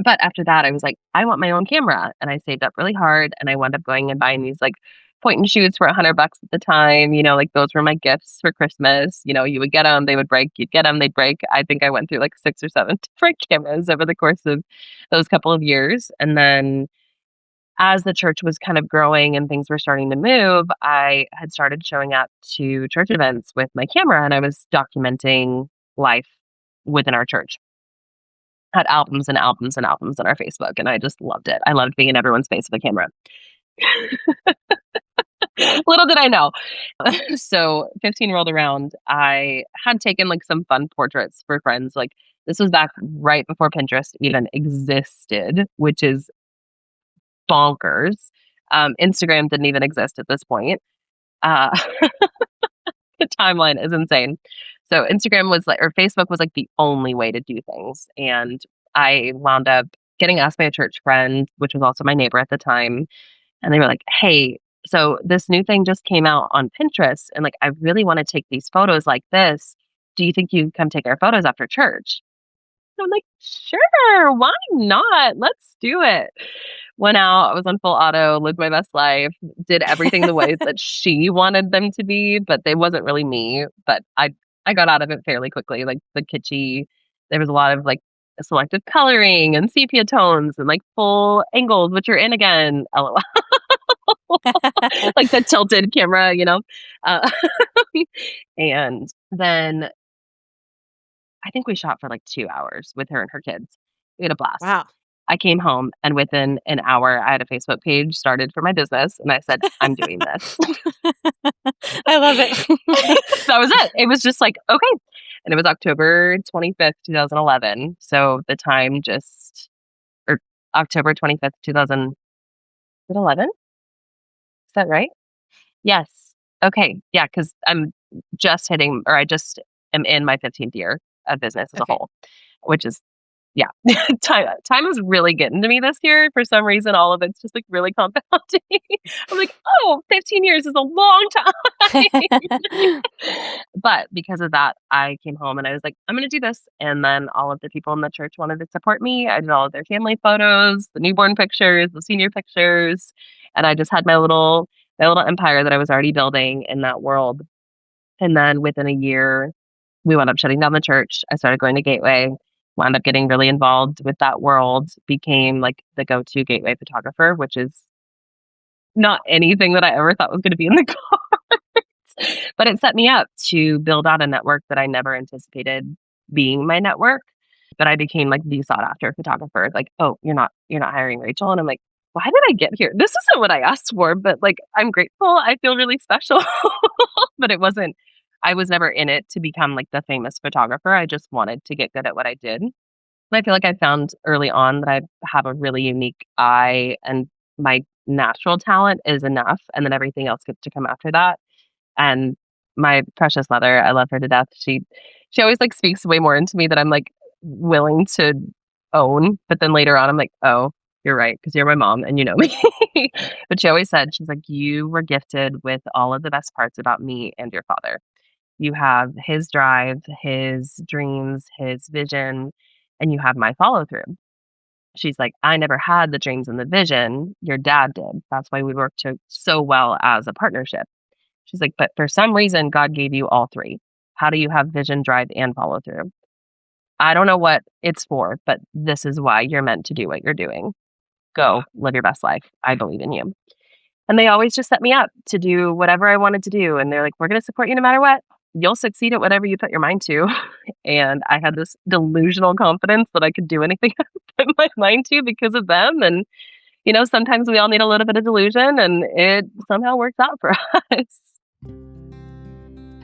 But after that, I was like, "I want my own camera," and I saved up really hard, and I wound up going and buying these, like, point and shoots for $100 at the time, like, those were my gifts for Christmas. You would get them, they would break, you'd get them, they'd break. I think I went through, like, 6 or 7 different cameras over the course of those couple of years, and then as the church was kind of growing and things were starting to move, I had started showing up to church events with my camera, and I was documenting life within our church. Had albums and albums and albums on our Facebook, and I just loved it. I loved being in everyone's face with a camera. Little did I know. So 15 rolled around. I had taken like some fun portraits for friends. Like this was back right before Pinterest even existed, which is bonkers. Instagram didn't even exist at this point. Uh, the timeline is insane. So Instagram was like, or Facebook was like the only way to do things. And I wound up getting asked by a church friend, which was also my neighbor at the time. And they were like, hey, so this new thing just came out on Pinterest. And like, I really want to take these photos like this. Do you think you can come take our photos after church? And I'm like, sure, why not? Let's do it. Went out, I was on full auto, lived my best life, did everything the way that she wanted them to be, but they wasn't really me. But I got out of it fairly quickly. Like the kitschy, there was a lot of like selective coloring and sepia tones and like full angles, which are in again. LOL. Like the tilted camera. Uh, and then I think we shot for like 2 hours with her and her kids. We had a blast. Wow. I came home and within an hour, I had a Facebook page started for my business and I said, I'm doing this. I love it. That was it. It was just like, okay. And it was October 25th, 2011. So the time or October 25th, 2011? Is that right? Yes. Okay. Yeah. Cause I just am in my 15th year of business as a Okay. whole, which is yeah. Time is really getting to me this year. For some reason, all of it's just like really compounding. I'm like, oh, 15 years is a long time. But because of that, I came home and I was like, I'm going to do this. And then all of the people in the church wanted to support me. I did all of their family photos, the newborn pictures, the senior pictures. And I just had my little empire that I was already building in that world. And then within a year, we wound up shutting down the church. I started going to Gateway, wound up getting really involved with that world, became like the go-to Gateway photographer, which is not anything that I ever thought was going to be in the cards. But it set me up to build out a network that I never anticipated being my network. But I became like the sought after photographer. Like, oh, you're not hiring Rachel. And I'm like, why did I get here? This isn't what I asked for, but like I'm grateful. I feel really special. But I was never in it to become like the famous photographer. I just wanted to get good at what I did. And I feel like I found early on that I have a really unique eye and my natural talent is enough. And then everything else gets to come after that. And my precious mother, I love her to death. She always like speaks way more into me that I'm like willing to own. But then later on, I'm like, oh, you're right, because you're my mom and you know me. But she always said, she's like, you were gifted with all of the best parts about me and your father. You have his drive, his dreams, his vision, and you have my follow through. She's like, I never had the dreams and the vision. Your dad did. That's why we worked so well as a partnership. She's like, but for some reason, God gave you all three. How do you have vision, drive, and follow through? I don't know what it's for, but this is why you're meant to do what you're doing. Go live your best life. I believe in you. And they always just set me up to do whatever I wanted to do. And they're like, we're going to support you no matter what. You'll succeed at whatever you put your mind to. And I had this delusional confidence that I could do anything I put my mind to because of them. And, sometimes we all need a little bit of delusion, and it somehow works out for us.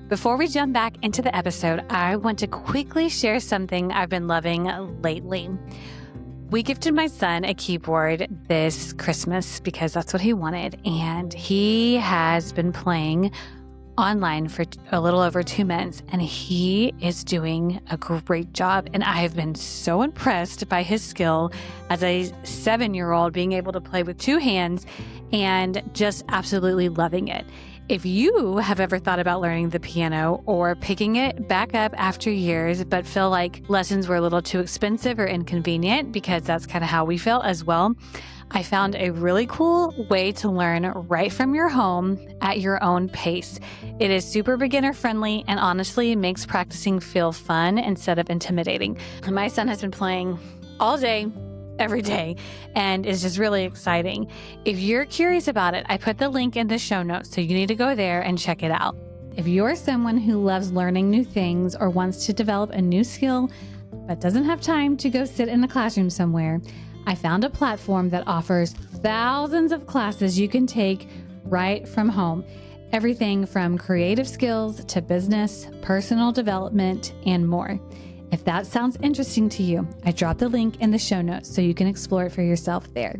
Before we jump back into the episode, I want to quickly share something I've been loving lately. We gifted my son a keyboard this Christmas because that's what he wanted. And he has been playing online for a little over 2 months, and he is doing a great job. And I have been so impressed by his skill as a 7-year-old, being able to play with 2 hands and just absolutely loving it. If you have ever thought about learning the piano or picking it back up after years, but feel like lessons were a little too expensive or inconvenient, because that's kind of how we feel as well, I found a really cool way to learn right from your home at your own pace. It is super beginner friendly and honestly makes practicing feel fun instead of intimidating. My son has been playing all day, every day, and is just really exciting. If you're curious about it, I put the link in the show notes, so you need to go there and check it out. If you're someone who loves learning new things or wants to develop a new skill, but doesn't have time to go sit in a classroom somewhere, I found a platform that offers thousands of classes you can take right from home. Everything from creative skills to business, personal development, and more. If that sounds interesting to you, I dropped the link in the show notes so you can explore it for yourself there.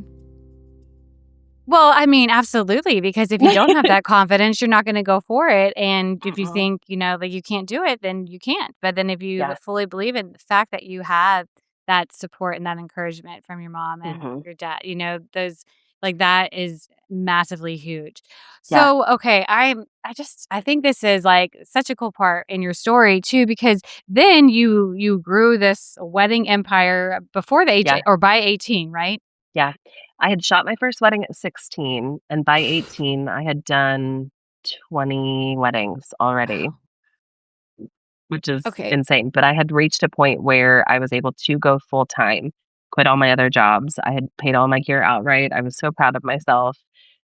Well, I mean, absolutely, because if you don't have that confidence, you're not going to go for it. And if you think, that you can't do it, then you can't. But then if you fully believe in the fact that you have that support and that encouragement from your mom and your dad, that is massively huge. So, okay, I think this is like such a cool part in your story too, because then you grew this wedding empire before the age or by 18, right? Yeah. I had shot my first wedding at 16, and by 18, I had done 20 weddings already, which is insane. But I had reached a point where I was able to go full time, quit all my other jobs. I had paid all my gear outright. I was so proud of myself,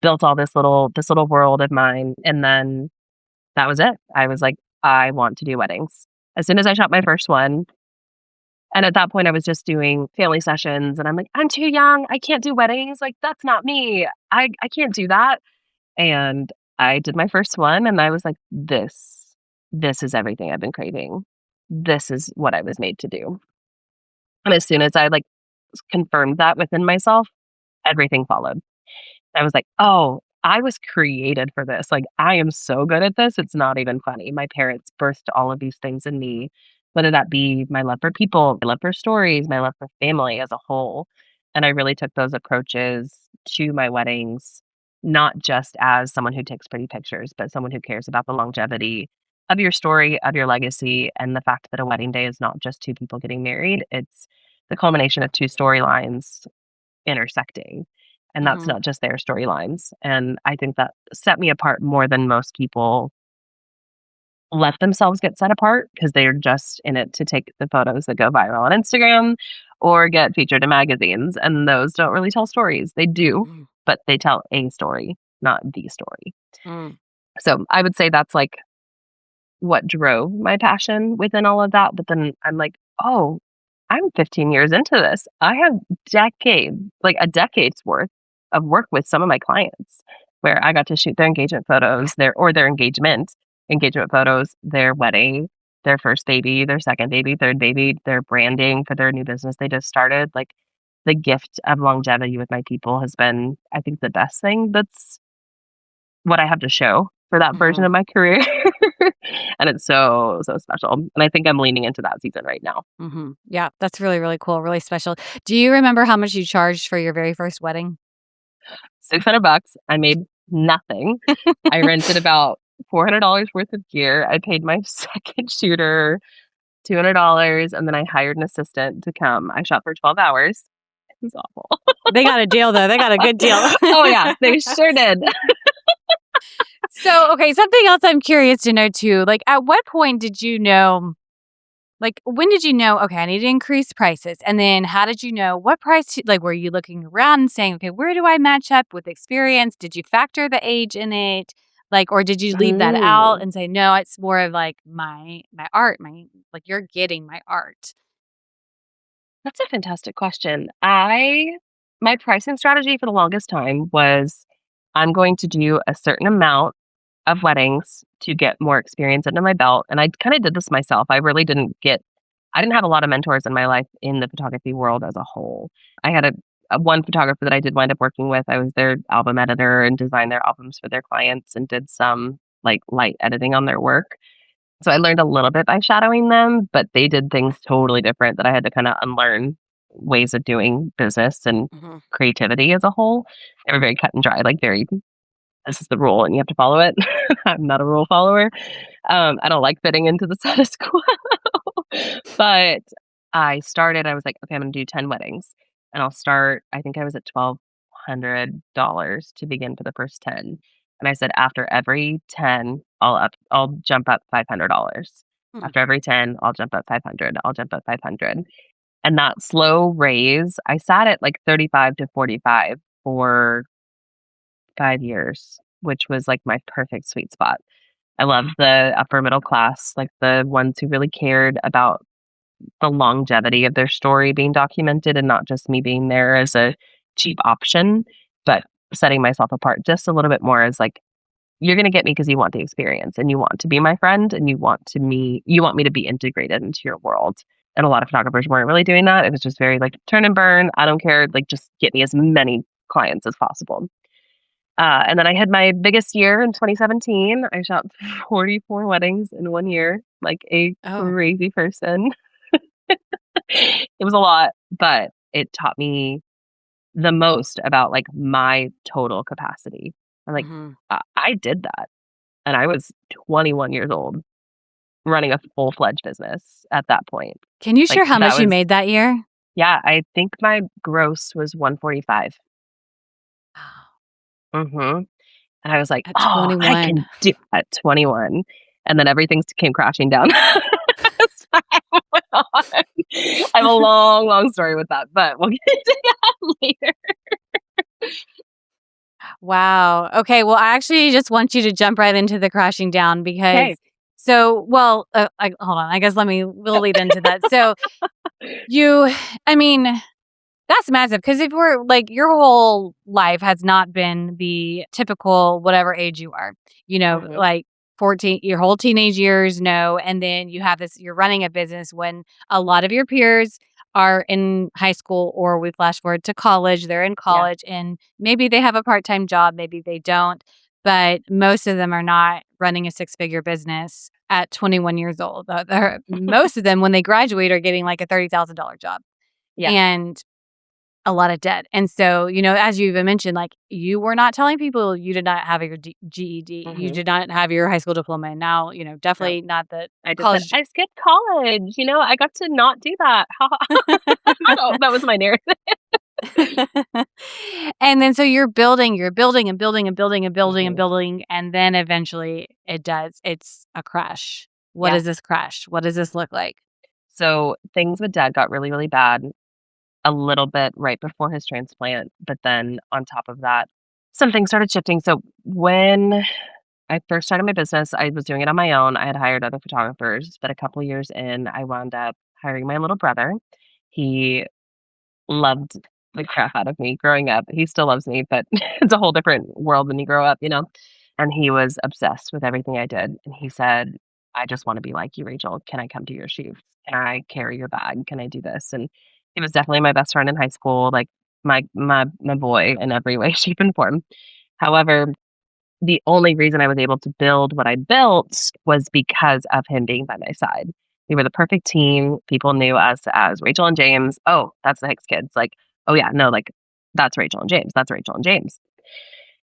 built all this little world of mine. And then that was it. I was like, I want to do weddings. As soon as I shot my first one, and at that point, I was just doing family sessions, and I'm like, I'm too young. I can't do weddings. Like, that's not me. I can't do that. And I did my first one, and I was like, this is everything I've been craving. This is what I was made to do. And as soon as I confirmed that within myself, everything followed. I was like, oh, I was created for this. Like, I am so good at this. It's not even funny. My parents birthed all of these things in me, whether that be my love for people, my love for stories, my love for family as a whole. And I really took those approaches to my weddings, not just as someone who takes pretty pictures, but someone who cares about the longevity of your story, of your legacy, and the fact that a wedding day is not just 2 people getting married. It's the culmination of 2 storylines intersecting. And that's not just their storylines. And I think that set me apart more than most people let themselves get set apart, because they're just in it to take the photos that go viral on Instagram or get featured in magazines. And those don't really tell stories. They do, but they tell a story, not the story. So I would say that's like what drove my passion within all of that. But then I'm like, oh, I'm 15 years into this. I have a decade's worth of work with some of my clients, where I got to shoot their engagement photos, their engagement photos, their wedding, their first baby, their second baby, third baby, their branding for their new business they just started. Like, the gift of longevity with my people has been, I think, the best thing. That's what I have to show for that version of my career. And it's so, so special. And I think I'm leaning into that season right now. Yeah, that's really, really cool. Really special. Do you remember how much you charged for your very first wedding? $600. I made nothing. I rented about $400 worth of gear. I paid my second shooter $200, and then I hired an assistant to come. I shot for 12 hours. It was awful. They got a deal, though. They got a good deal. Oh, yeah. They sure did. So, okay, something else I'm curious to know too. Like, at what point did you know? Like, when did you know, okay, I need to increase prices? And then how did you know what price, like, were you looking around and saying, okay, where do I match up with experience? Did you factor the age in it? Like, or did you leave that out Mm, and say, no, it's more of like my art, like you're getting my art. that's a fantastic question. My pricing strategy for the longest time was I'm going to do a certain amount of weddings to get more experience under my belt, and I kinda did this myself. I didn't have a lot of mentors in my life in the photography world as a whole. I had a one photographer that I did wind up working with. I was their album editor and designed their albums for their clients and did some, like, light editing on their work. So I learned a little bit by shadowing them, but they did things totally different that I had to kinda unlearn ways of doing business and Mhm. creativity as a whole. They were very cut and dry, like, very, "This is the rule and you have to follow it." I'm not a rule follower. I don't like fitting into the status quo. But I was like, "Okay, I'm gonna do 10 weddings." And I'll start I think I was at $1,200 to begin for the first 10. And I said, "After every 10, I'll jump up $500. Hmm. After every 10, I'll jump up 500. I'll jump up 500." And that slow raise, I sat at, like, 35 to 45 for 5 years, which was, like, my perfect sweet spot. I love the upper middle class, like, the ones who really cared about the longevity of their story being documented and not just me being there as a cheap option, but setting myself apart just a little bit more as, like, "You're gonna get me because you want the experience, and you want to be my friend, and you want me to be integrated into your world." And a lot of photographers weren't really doing that. It was just very, like, turn and burn, I don't care, like, just get me as many clients as possible. And then I had my biggest year in 2017. I shot 44 weddings in 1 year, like a Oh. crazy person. It was a lot, but it taught me the most about, like, my total capacity. I'm like, Mhm. I did that, and I was 21 years old running a full-fledged business at that point. Can you Like, share how that much you was made that year? yeah, I think my gross was 145. Wow. Mhm. And I was like, At "Oh, I 21. can do" at 21, and then everything came crashing down as time went on. I have a long, long story with that, but we'll get into that later. Wow. Okay. Well, I actually just want you to jump right into the crashing down Okay. because hold on. I guess we'll lead into that. So you, I mean, that's massive because if we're like your whole life has not been the typical whatever age you are, Mhm. like 14, your whole teenage years, no. And then you have this, you're running a business when a lot of your peers are in high school or we flash forward to college, they're in Yeah. college and maybe they have a part time job, maybe they don't. But most of them are not running a six-figure business at 21 years old. Most of them, when they graduate, are getting like a $30,000 job Yeah. and a lot of debt. And so, as you even mentioned, like you were not telling people you did not have your GED, you Mhm. did not have your high school diploma. And now, No. definitely not the I just said, college. "I skipped college, I got to not do that. Ha ha." Oh, that was my narrative. And then so you're building and building and building and building and Mhm. building. And then eventually it's a crash. What Yeah. is this crash? What does this look like? So, things with dad got really, really bad a little bit right before his transplant, but then on top of that, some things started shifting. So, when I first started my business, I was doing it on my own. I had hired other photographers, but a couple years in, I wound up hiring my little brother. He loved the crap out of me growing up. He still loves me, but it's a whole different world when you grow up. And he was obsessed with everything I did. And he said, "I just want to be like you, Rachel. Can I come to your shoots? Can I carry your bag? Can I do this?" And he was definitely my best friend in high school, like my boy in every way, shape, and form. However, the only reason I was able to build what I built was because of him being by my side. We were the perfect team. People knew us as Rachel and James. Oh, that's the Hicks kids. Like, oh yeah, no, like that's Rachel and James. That's Rachel and James.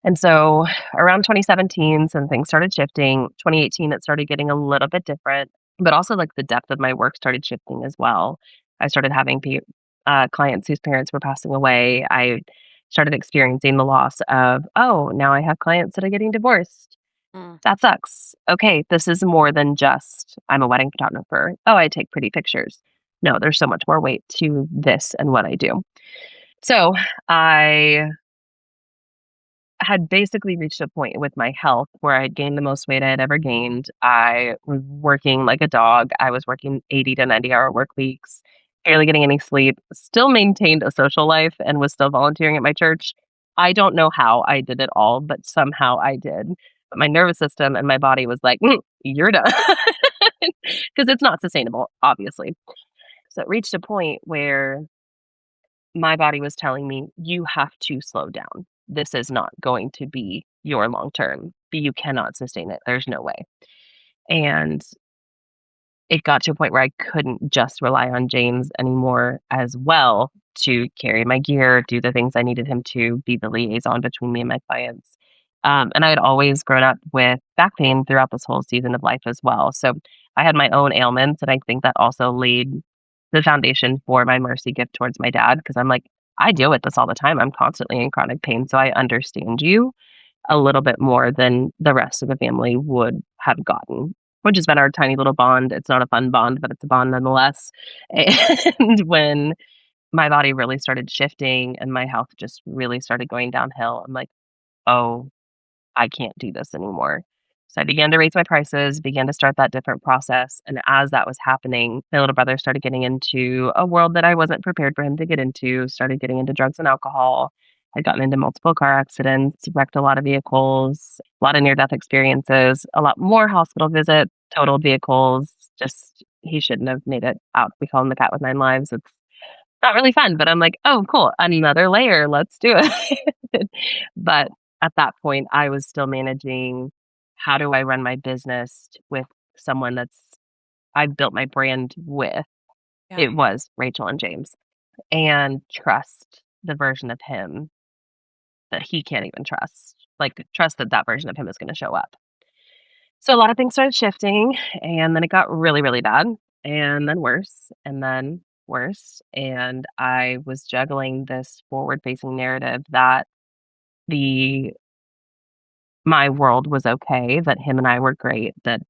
And so around 2017, some things started shifting. 2018, it started getting a little bit different, but also like the depth of my work started shifting as well. I started having clients whose parents were passing away. I started experiencing the loss of, oh, now I have clients that are getting divorced. Mm. That sucks. Okay, this is more than just I'm a wedding photographer. Oh, I take pretty pictures. No, there's so much more weight to this and what I do. So I had basically reached a point with my health where I had gained the most weight I had ever gained. I was working like a dog. I was working 80 to 90-hour work weeks, barely getting any sleep, still maintained a social life, and was still volunteering at my church. I don't know how I did it all, but somehow I did. But my nervous system and my body was like, you're done. Because it's not sustainable, obviously. So it reached a point where my body was telling me, "You have to slow down. This is not going to be your long term. You cannot sustain it. There's no way." And it got to a point where I couldn't just rely on James anymore as well to carry my gear, do the things I needed him to, be the liaison between me and my clients. And I had always grown up with back pain throughout this whole season of life as well. So I had my own ailments, and I think that also laid the foundation for my mercy gift towards my dad because I'm like, I deal with this all the time. I'm constantly in chronic pain. So I understand you a little bit more than the rest of the family would have gotten, which has been our tiny little bond. It's not a fun bond, but it's a bond nonetheless. And when my body really started shifting and my health just really started going downhill, I'm like, oh, I can't do this anymore. So I began to raise my prices, began to start that different process. And as that was happening, my little brother started getting into a world that I wasn't prepared for him to get into, started getting into drugs and alcohol. I'd gotten into multiple car accidents, wrecked a lot of vehicles, a lot of near death experiences, a lot more hospital visits, totaled vehicles. Just he shouldn't have made it out. We call him the cat with nine lives. It's not really fun, but I'm like, "Oh, cool, another layer, let's do it." But at that point, I was still managing how do I run my business with someone that's I've built my brand with. Yeah. It was Rachel and James, and trust the version of him that he can't even trust. Like, trust that that version of him is gonna show up. So a lot of things started shifting, and then it got really, really bad, and then worse, and then worse. And I was juggling this forward facing narrative that the my world was okay, that him and I were great, that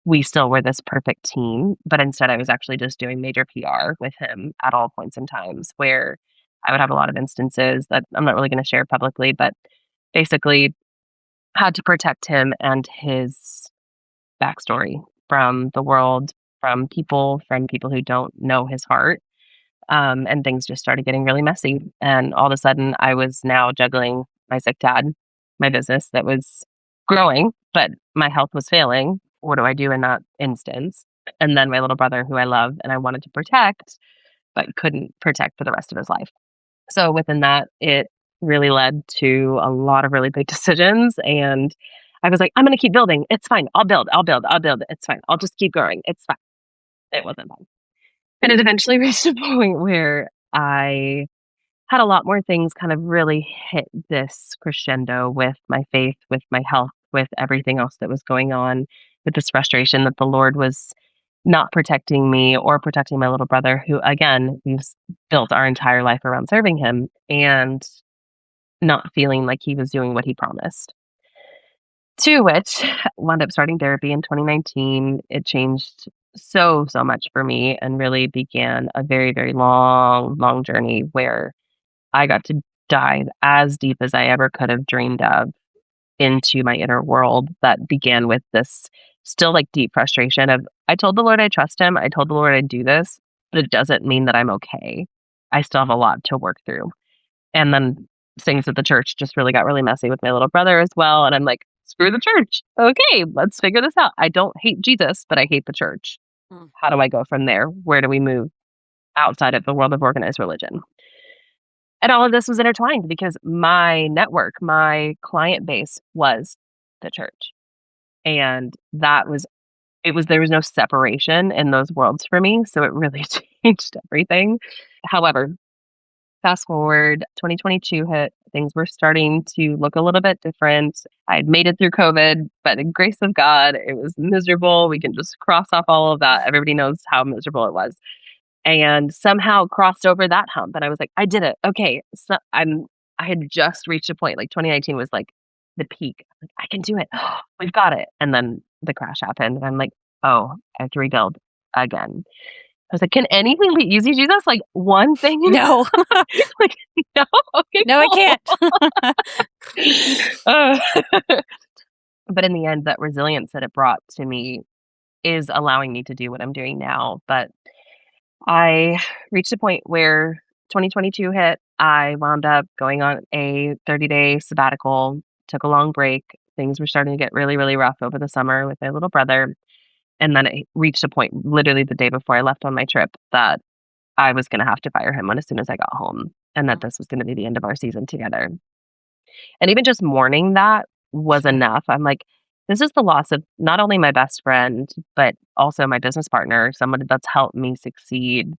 we still were this perfect team. But instead, I was actually just doing major PR with him at all points and times where I would have a lot of instances that I'm not really going to share publicly, but basically had to protect him and his backstory from the world, from people who don't know his heart. And things just started getting really messy. And all of a sudden, I was now juggling my sick dad, my business that was growing, but my health was failing. What do I do in that instance? And then my little brother, who I love and I wanted to protect, but couldn't protect for the rest of his life. So within that, it really led to a lot of really big decisions. And I was like, I'm going to keep building. It's fine. I'll build. I'll build. I'll build. It's fine. I'll just keep growing. It's fine. It wasn't fine. And it eventually reached a point where I had a lot more things kind of really hit this crescendo with my faith, with my health, with everything else that was going on, with this frustration that the Lord was not protecting me or protecting my little brother, who, again, built our entire life around serving him and not feeling like he was doing what he promised. To which wound up starting therapy in 2019. It changed so much for me and really began a very, very long journey where I got to dive as deep as I ever could have dreamed of into my inner world that began with this still like deep frustration of I told the Lord I trust him. I told the Lord I'd do this, but it doesn't mean that I'm okay. I still have a lot to work through. And then things at the church just really got really messy with my little brother as well. And I'm like, screw the church. Okay, let's figure this out. I don't hate Jesus, but I hate the church. Mm. How do I go from there? Where do we move outside of the world of organized religion? And all of this was intertwined because my network, my client base was the church. And there was no separation in those worlds for me. So it really changed everything. However, fast forward, 2022 hit, things were starting to look a little bit different. I had made it through COVID, by the grace of God, it was miserable. We can just cross off all of that. Everybody knows how miserable it was. And somehow crossed over that hump. And I was like, I did it. Okay. So I had just reached a point, like 2019 was like the peak. Like, I can do it. We've got it. And then the crash happened. And I'm like, oh, I have to rebuild again. I was like, can anything be easy, Jesus? Like one thing? No. Like, no? Okay, No, I cool. can't. But in the end, that resilience that it brought to me is allowing me to do what I'm doing now. But I reached a point where 2022 hit. I wound up going on a 30-day sabbatical, took a long break. Things were starting to get really, really rough over the summer with my little brother. And then it reached a point literally the day before I left on my trip that I was going to have to fire him as soon as I got home, and that this was going to be the end of our season together. And even just mourning that was enough. I'm like, this is the loss of not only my best friend, but also my business partner, somebody that's helped me succeed.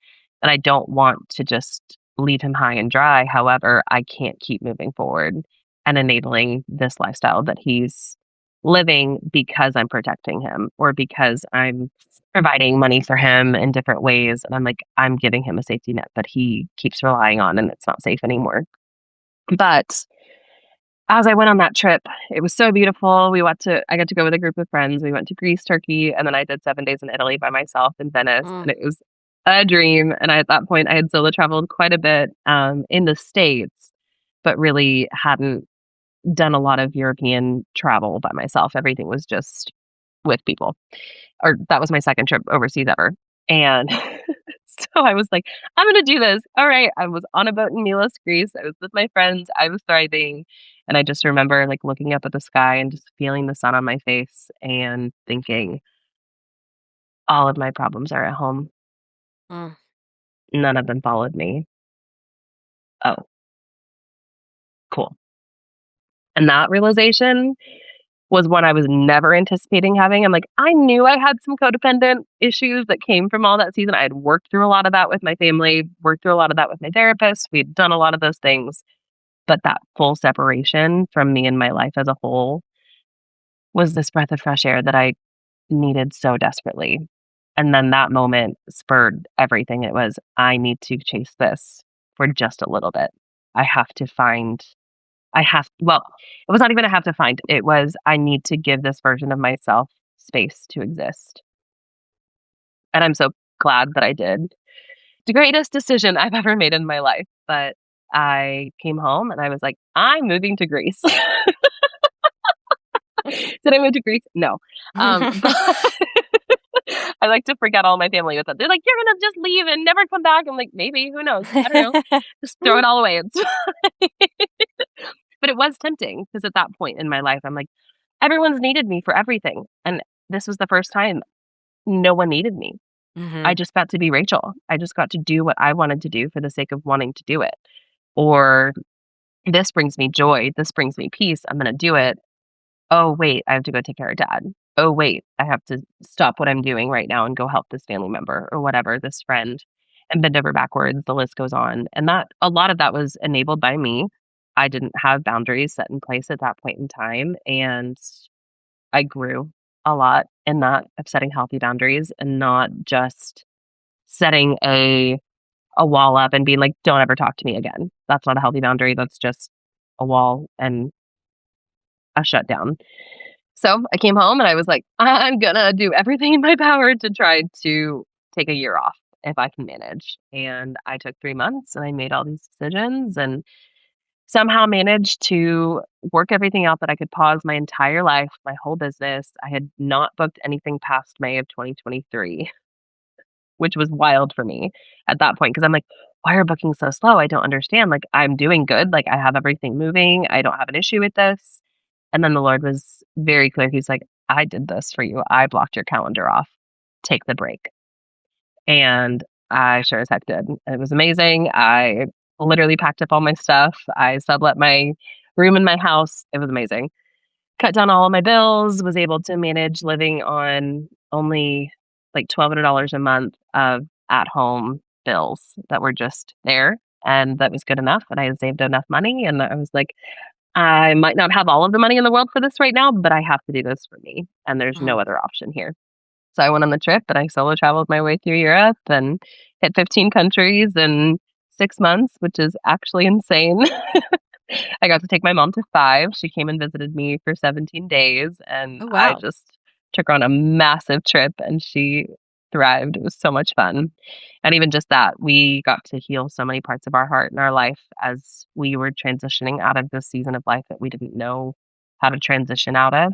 And I don't want to just leave him high and dry. However, I can't keep moving forward and enabling this lifestyle that he's living because I'm protecting him or because I'm providing money for him in different ways. And I'm like, I'm giving him a safety net that he keeps relying on, and it's not safe anymore. But as I went on that trip, it was so beautiful. I got to go with a group of friends. We went to Greece, Turkey, and then I did 7 days in Italy by myself in Venice. And it was a dream. And at that point, I had solo traveled quite a bit in the States, but really hadn't done a lot of European travel by myself. Everything was just with people. Or that was my second trip overseas ever. And so I was like, I'm going to do this. All right. I was on a boat in Milos, Greece. I was with my friends. I was thriving. And I just remember like looking up at the sky and just feeling the sun on my face and thinking, all of my problems are at home. None of them followed me. Oh, cool. And that realization was one I was never anticipating having. I'm like, I knew I had some codependent issues that came from all that season. I had worked through a lot of that with my family, worked through a lot of that with my therapist. We'd done a lot of those things. But that full separation from me and my life as a whole was this breath of fresh air that I needed so desperately. And then that moment spurred everything. It was, I need to chase this for just a little bit. Well, it was not even I have to find, it was, I need to give this version of myself space to exist. And I'm so glad that I did. The greatest decision I've ever made in my life. But I came home and I was like, I'm moving to Greece. Did I move to Greece? No. But I like to forget all my family with that. They're like, you're going to just leave and never come back. I'm like, maybe, who knows? I don't know. Just throw it all away. But it was tempting because at that point in my life, I'm like, everyone's needed me for everything. And this was the first time no one needed me. I just got to be Rachel. I just got to do what I wanted to do for the sake of wanting to do it. Or this brings me joy. This brings me peace. I'm going to do it. Oh, wait, I have to go take care of dad. Oh, wait, I have to stop what I'm doing right now and go help this family member or whatever, this friend, and bend over backwards. The list goes on. And that a lot of that was enabled by me. I didn't have boundaries set in place at that point in time. And I grew a lot in that of setting healthy boundaries and not just setting a wall up and being like, don't ever talk to me again. That's not a healthy boundary. That's just a wall and a shutdown. So I came home and I was like, I'm gonna do everything in my power to try to take a year off if I can manage. And I took 3 months and I made all these decisions and somehow managed to work everything out that I could pause my entire life, my whole business. I had not booked anything past May of 2023, which was wild for me at that point because I'm like, why are bookings so slow? I don't understand. Like, I'm doing good. Like, I have everything moving. I don't have an issue with this. And then the Lord was very clear. He's like, I did this for you. I blocked your calendar off. Take the break. And I sure as heck did. It was amazing. I literally packed up all my stuff. I sublet my room in my house. It was amazing. Cut down all of my bills, was able to manage living on only like $1,200 a month of at-home bills that were just there. And that was good enough. And I had saved enough money. And I was like, I might not have all of the money in the world for this right now, but I have to do this for me. And there's no other option here. So I went on the trip and I solo traveled my way through Europe and hit 15 countries in 6 months, which is actually insane. I got to take my mom to 5. She came and visited me for 17 days, and Oh, I wow. just took her on a massive trip, and she thrived. It was so much fun. And even just that, we got to heal so many parts of our heart and our life as we were transitioning out of this season of life that we didn't know how to transition out of.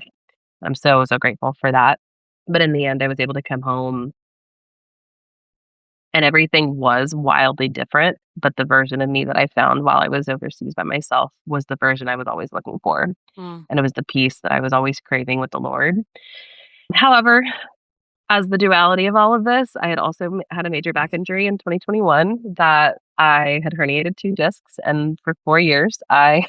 I'm so, so grateful for that. But in the end, I was able to come home and everything was wildly different, but the version of me that I found while I was overseas by myself was the version I was always looking for, Mm. and it was the peace that I was always craving with the Lord. However, as the duality of all of this, I had also had a major back injury in 2021 that I had herniated 2 discs, and for 4 years, I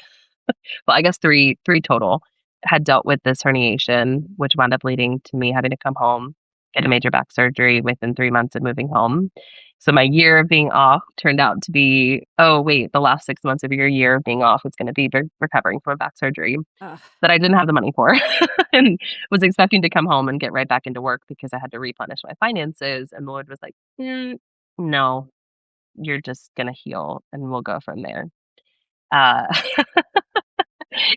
guess 3 total, had dealt with this herniation, which wound up leading to me having to come home, get a major back surgery within 3 months of moving home. So my year of being off turned out to be, "Oh, wait, the last 6 months of your year of being off is gonna be recovering from a back surgery Ugh. that I didn't have the money for," and was expecting to come home and get right back into work because I had to replenish my finances, and the Lord was like, no, you're just gonna heal, and we'll go from there." Uh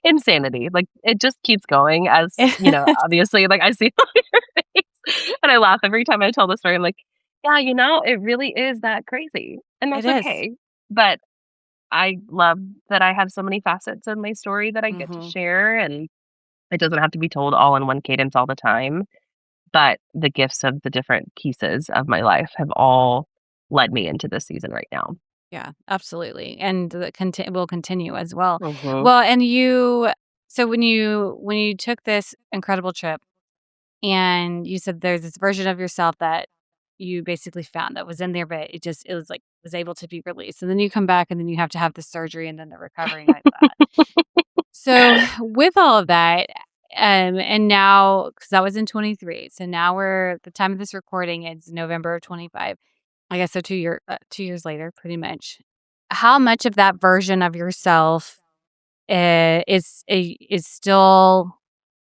Insanity, like, it just keeps going as, obviously, like, I see it on your face, and I laugh every time I tell the story, I'm like, "Yeah, it really is that crazy, and It that's is. okay." But I love that I have so many facets of my story that I get to Mhm. share, and it doesn't have to be told all in one cadence all the time, but the gifts of the different pieces of my life have all led me into this season right now. Yeah, absolutely, and the will continue as well. Mhm, Well, and so when you took this incredible trip and you said there's this version of yourself that you basically found that was in there, but it was like was able to be released, and then you come back and then you have to have the surgery and then the recovery and like that. So with all of that, and now because that was in 23, so now we're the time of this recording is November of 25. I guess so 2 years later, pretty much. How much of that version of yourself, is still,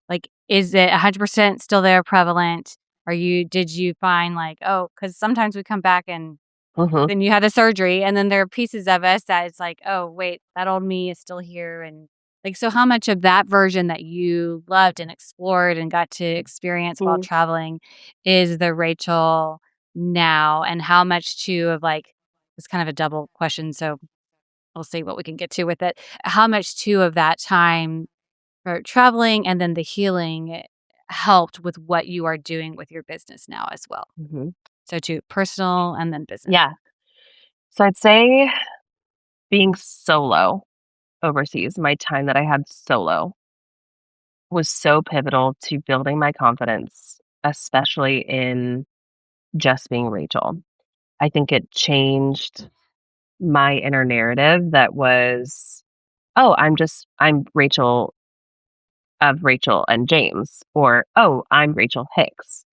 like, is it 100% still there, prevalent? Did you find, like, oh, because sometimes we come back and mhm, then you had the surgery, and then there are pieces of us that it's like, "Oh, wait, that old me is still here," and, like, so how much of that version that you loved and explored and got to experience while mhm, traveling is the Rachel now, and how much too of, like it's kind of a double question, so we'll see what we can get to with it. How much too of that time for traveling and then the healing helped with what you are doing with your business now as well? mhm. So to personal and then business. Yeah, so I'd say being solo overseas, my time that I had solo was so pivotal to building my confidence, especially in just being Rachel. I think it changed my inner narrative that was, "Oh, I'm Rachel of Rachel and James," or, "Oh, I'm Rachel Hicks.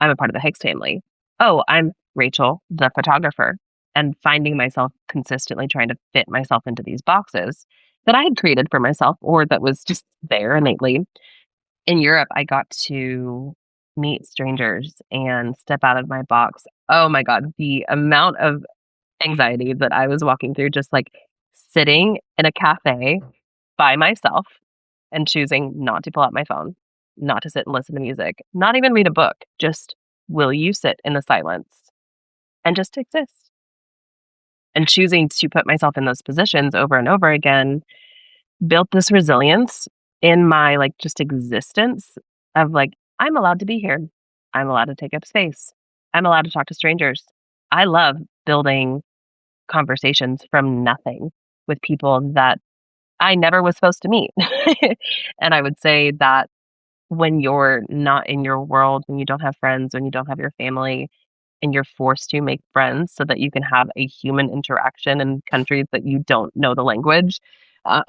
I'm a part of the Hicks family. Oh, I'm Rachel, the photographer," and finding myself consistently trying to fit myself into these boxes that I had created for myself or that was just there innately. In Europe, I got to meet strangers and step out of my box. Oh my god, the amount of anxiety that I was walking through just, like, sitting in a cafe by myself and choosing not to pull out my phone, not to sit and listen to music, not even read a book, just, will you sit in the silence and just exist? And choosing to put myself in those positions over and over again built this resilience in my, like, just existence of, like, I'm allowed to be here. I'm allowed to take up space. I'm allowed to talk to strangers. I love building conversations from nothing with people that I never was supposed to meet. And I would say that when you're not in your world, when you don't have friends, when you don't have your family, and you're forced to make friends so that you can have a human interaction in countries that you don't know the language, uh,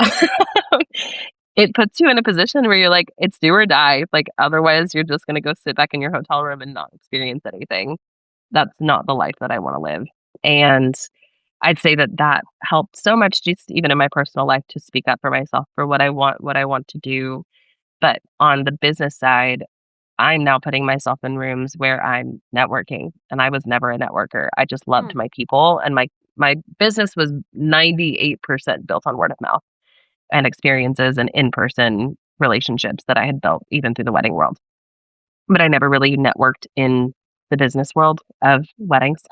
it puts you in a position where you're like, it's do or die. Like, otherwise, you're just going to go sit back in your hotel room and not experience anything. That's not the life that I want to live. And I'd say that that helped so much just even in my personal life to speak up for myself for what I want to do. But on the business side, I'm now putting myself in rooms where I'm networking, and I was never a networker. I just loved Hmm. my people, and my business was 98% built on word of mouth. and experiences and in-person relationships that I had built even through the wedding world. But I never really networked in the business world of weddings,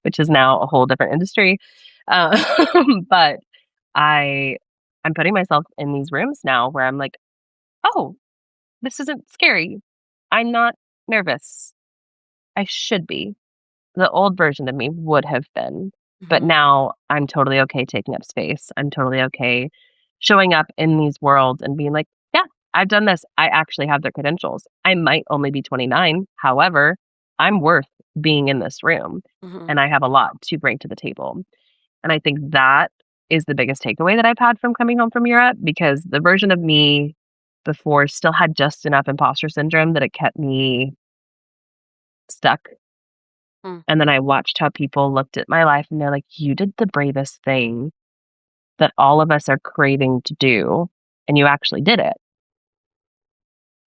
which is now a whole different industry. Uh, but I'm putting myself in these rooms now where I'm like, oh, this isn't scary. I'm not nervous. I should be. The old version of me would have been. But Mhm. now I'm totally okay taking up space. I'm totally okay showing up in these worlds and being like, yeah, I've done this. I actually have the credentials. I might only be 29. However, I'm worth being in this room Mhm. and I have a lot to bring to the table. And I think that is the biggest takeaway that I've had from coming home from Europe, because the version of me before still had just enough imposter syndrome that it kept me stuck. Mm. And then I watched how people looked at my life and they're like, you did the bravest thing that all of us are craving to do, and you actually did it.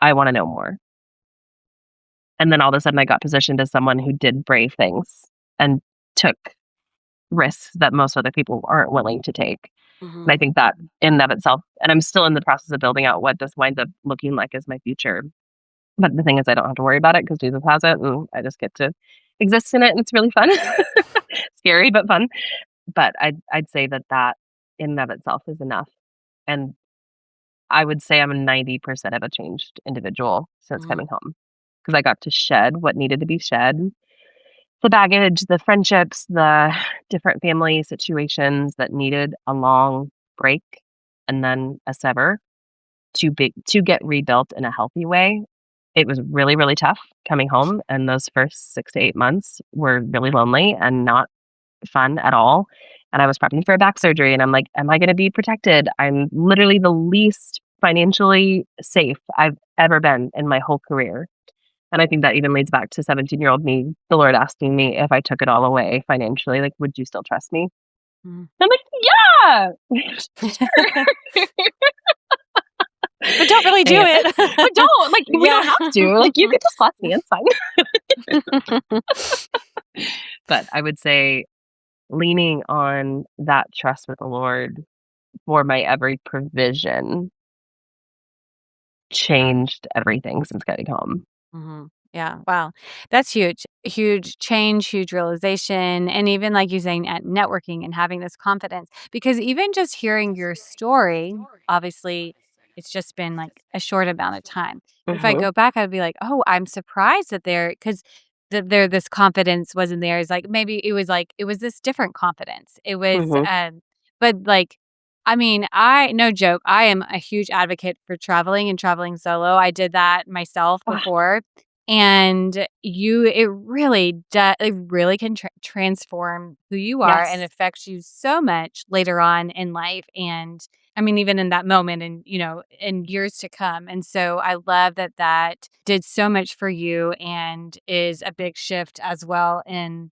I want to know more. And then all of a sudden I got positioned as someone who did brave things and took risks that most other people aren't willing to take. And I Mhm. think that in and of itself, and I'm still in the process of building out what this winds up looking like as my future. But the thing is, I don't have to worry about it because Jesus has it, and I just get to exist in it, and it's really fun. Scary, but fun. But I'd say that in and of itself is enough. And I would say I'm a 90% of a changed individual since Mhm. coming home, because I got to shed what needed to be shed, the baggage, the friendships, the different family situations that needed a long break and then a sever to get rebuilt in a healthy way. It was really, really tough coming home, and those first 6 to 8 months were really lonely and not fun at all. And I was prepping for a back surgery, and I'm like, am I gonna be protected? I'm literally the least financially safe I've ever been in my whole career. And I think that even leads back to 17-year-old me, the Lord asking me if I took it all away financially, like, would you still trust me? Mhm. I'm like, yeah, sure. But don't really do Anyway, it. but don't, like, we don't Yeah. have to. Like, you could just bless me, it's fine. But I would say leaning on that trust with the Lord for my every provision changed everything since getting home. Mhm. Yeah. Wow. That's huge. Huge change, huge realization. And even like you saying at networking and having this confidence, because even just hearing your story, obviously it's just been like a short amount of time. But if I Mhm, go back, I'd be like, oh, I'm surprised that because there this confidence wasn't there. It's like it was this different confidence. It was mhm. but like I mean, no joke, I am a huge advocate for traveling and traveling solo. I did that myself Ah, before, and it really can transform who you are and yes, affects you so much later on in life, and I mean, even in that moment and, in years to come, and so I love that that did so much for you and is a big shift as well in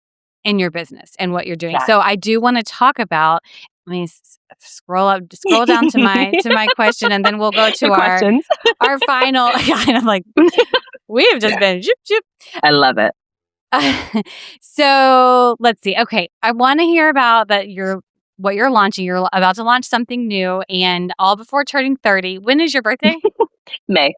your business and what you're doing. yeah. So I do wanna talk about let me scroll down to my question, and then we'll go The to questions. our final kind of like we have just been zoop, zoop. I love it. So let's see. Okay, I want to hear about what you're launching. You're about to launch something new, and all before turning 30. When is your birthday? May.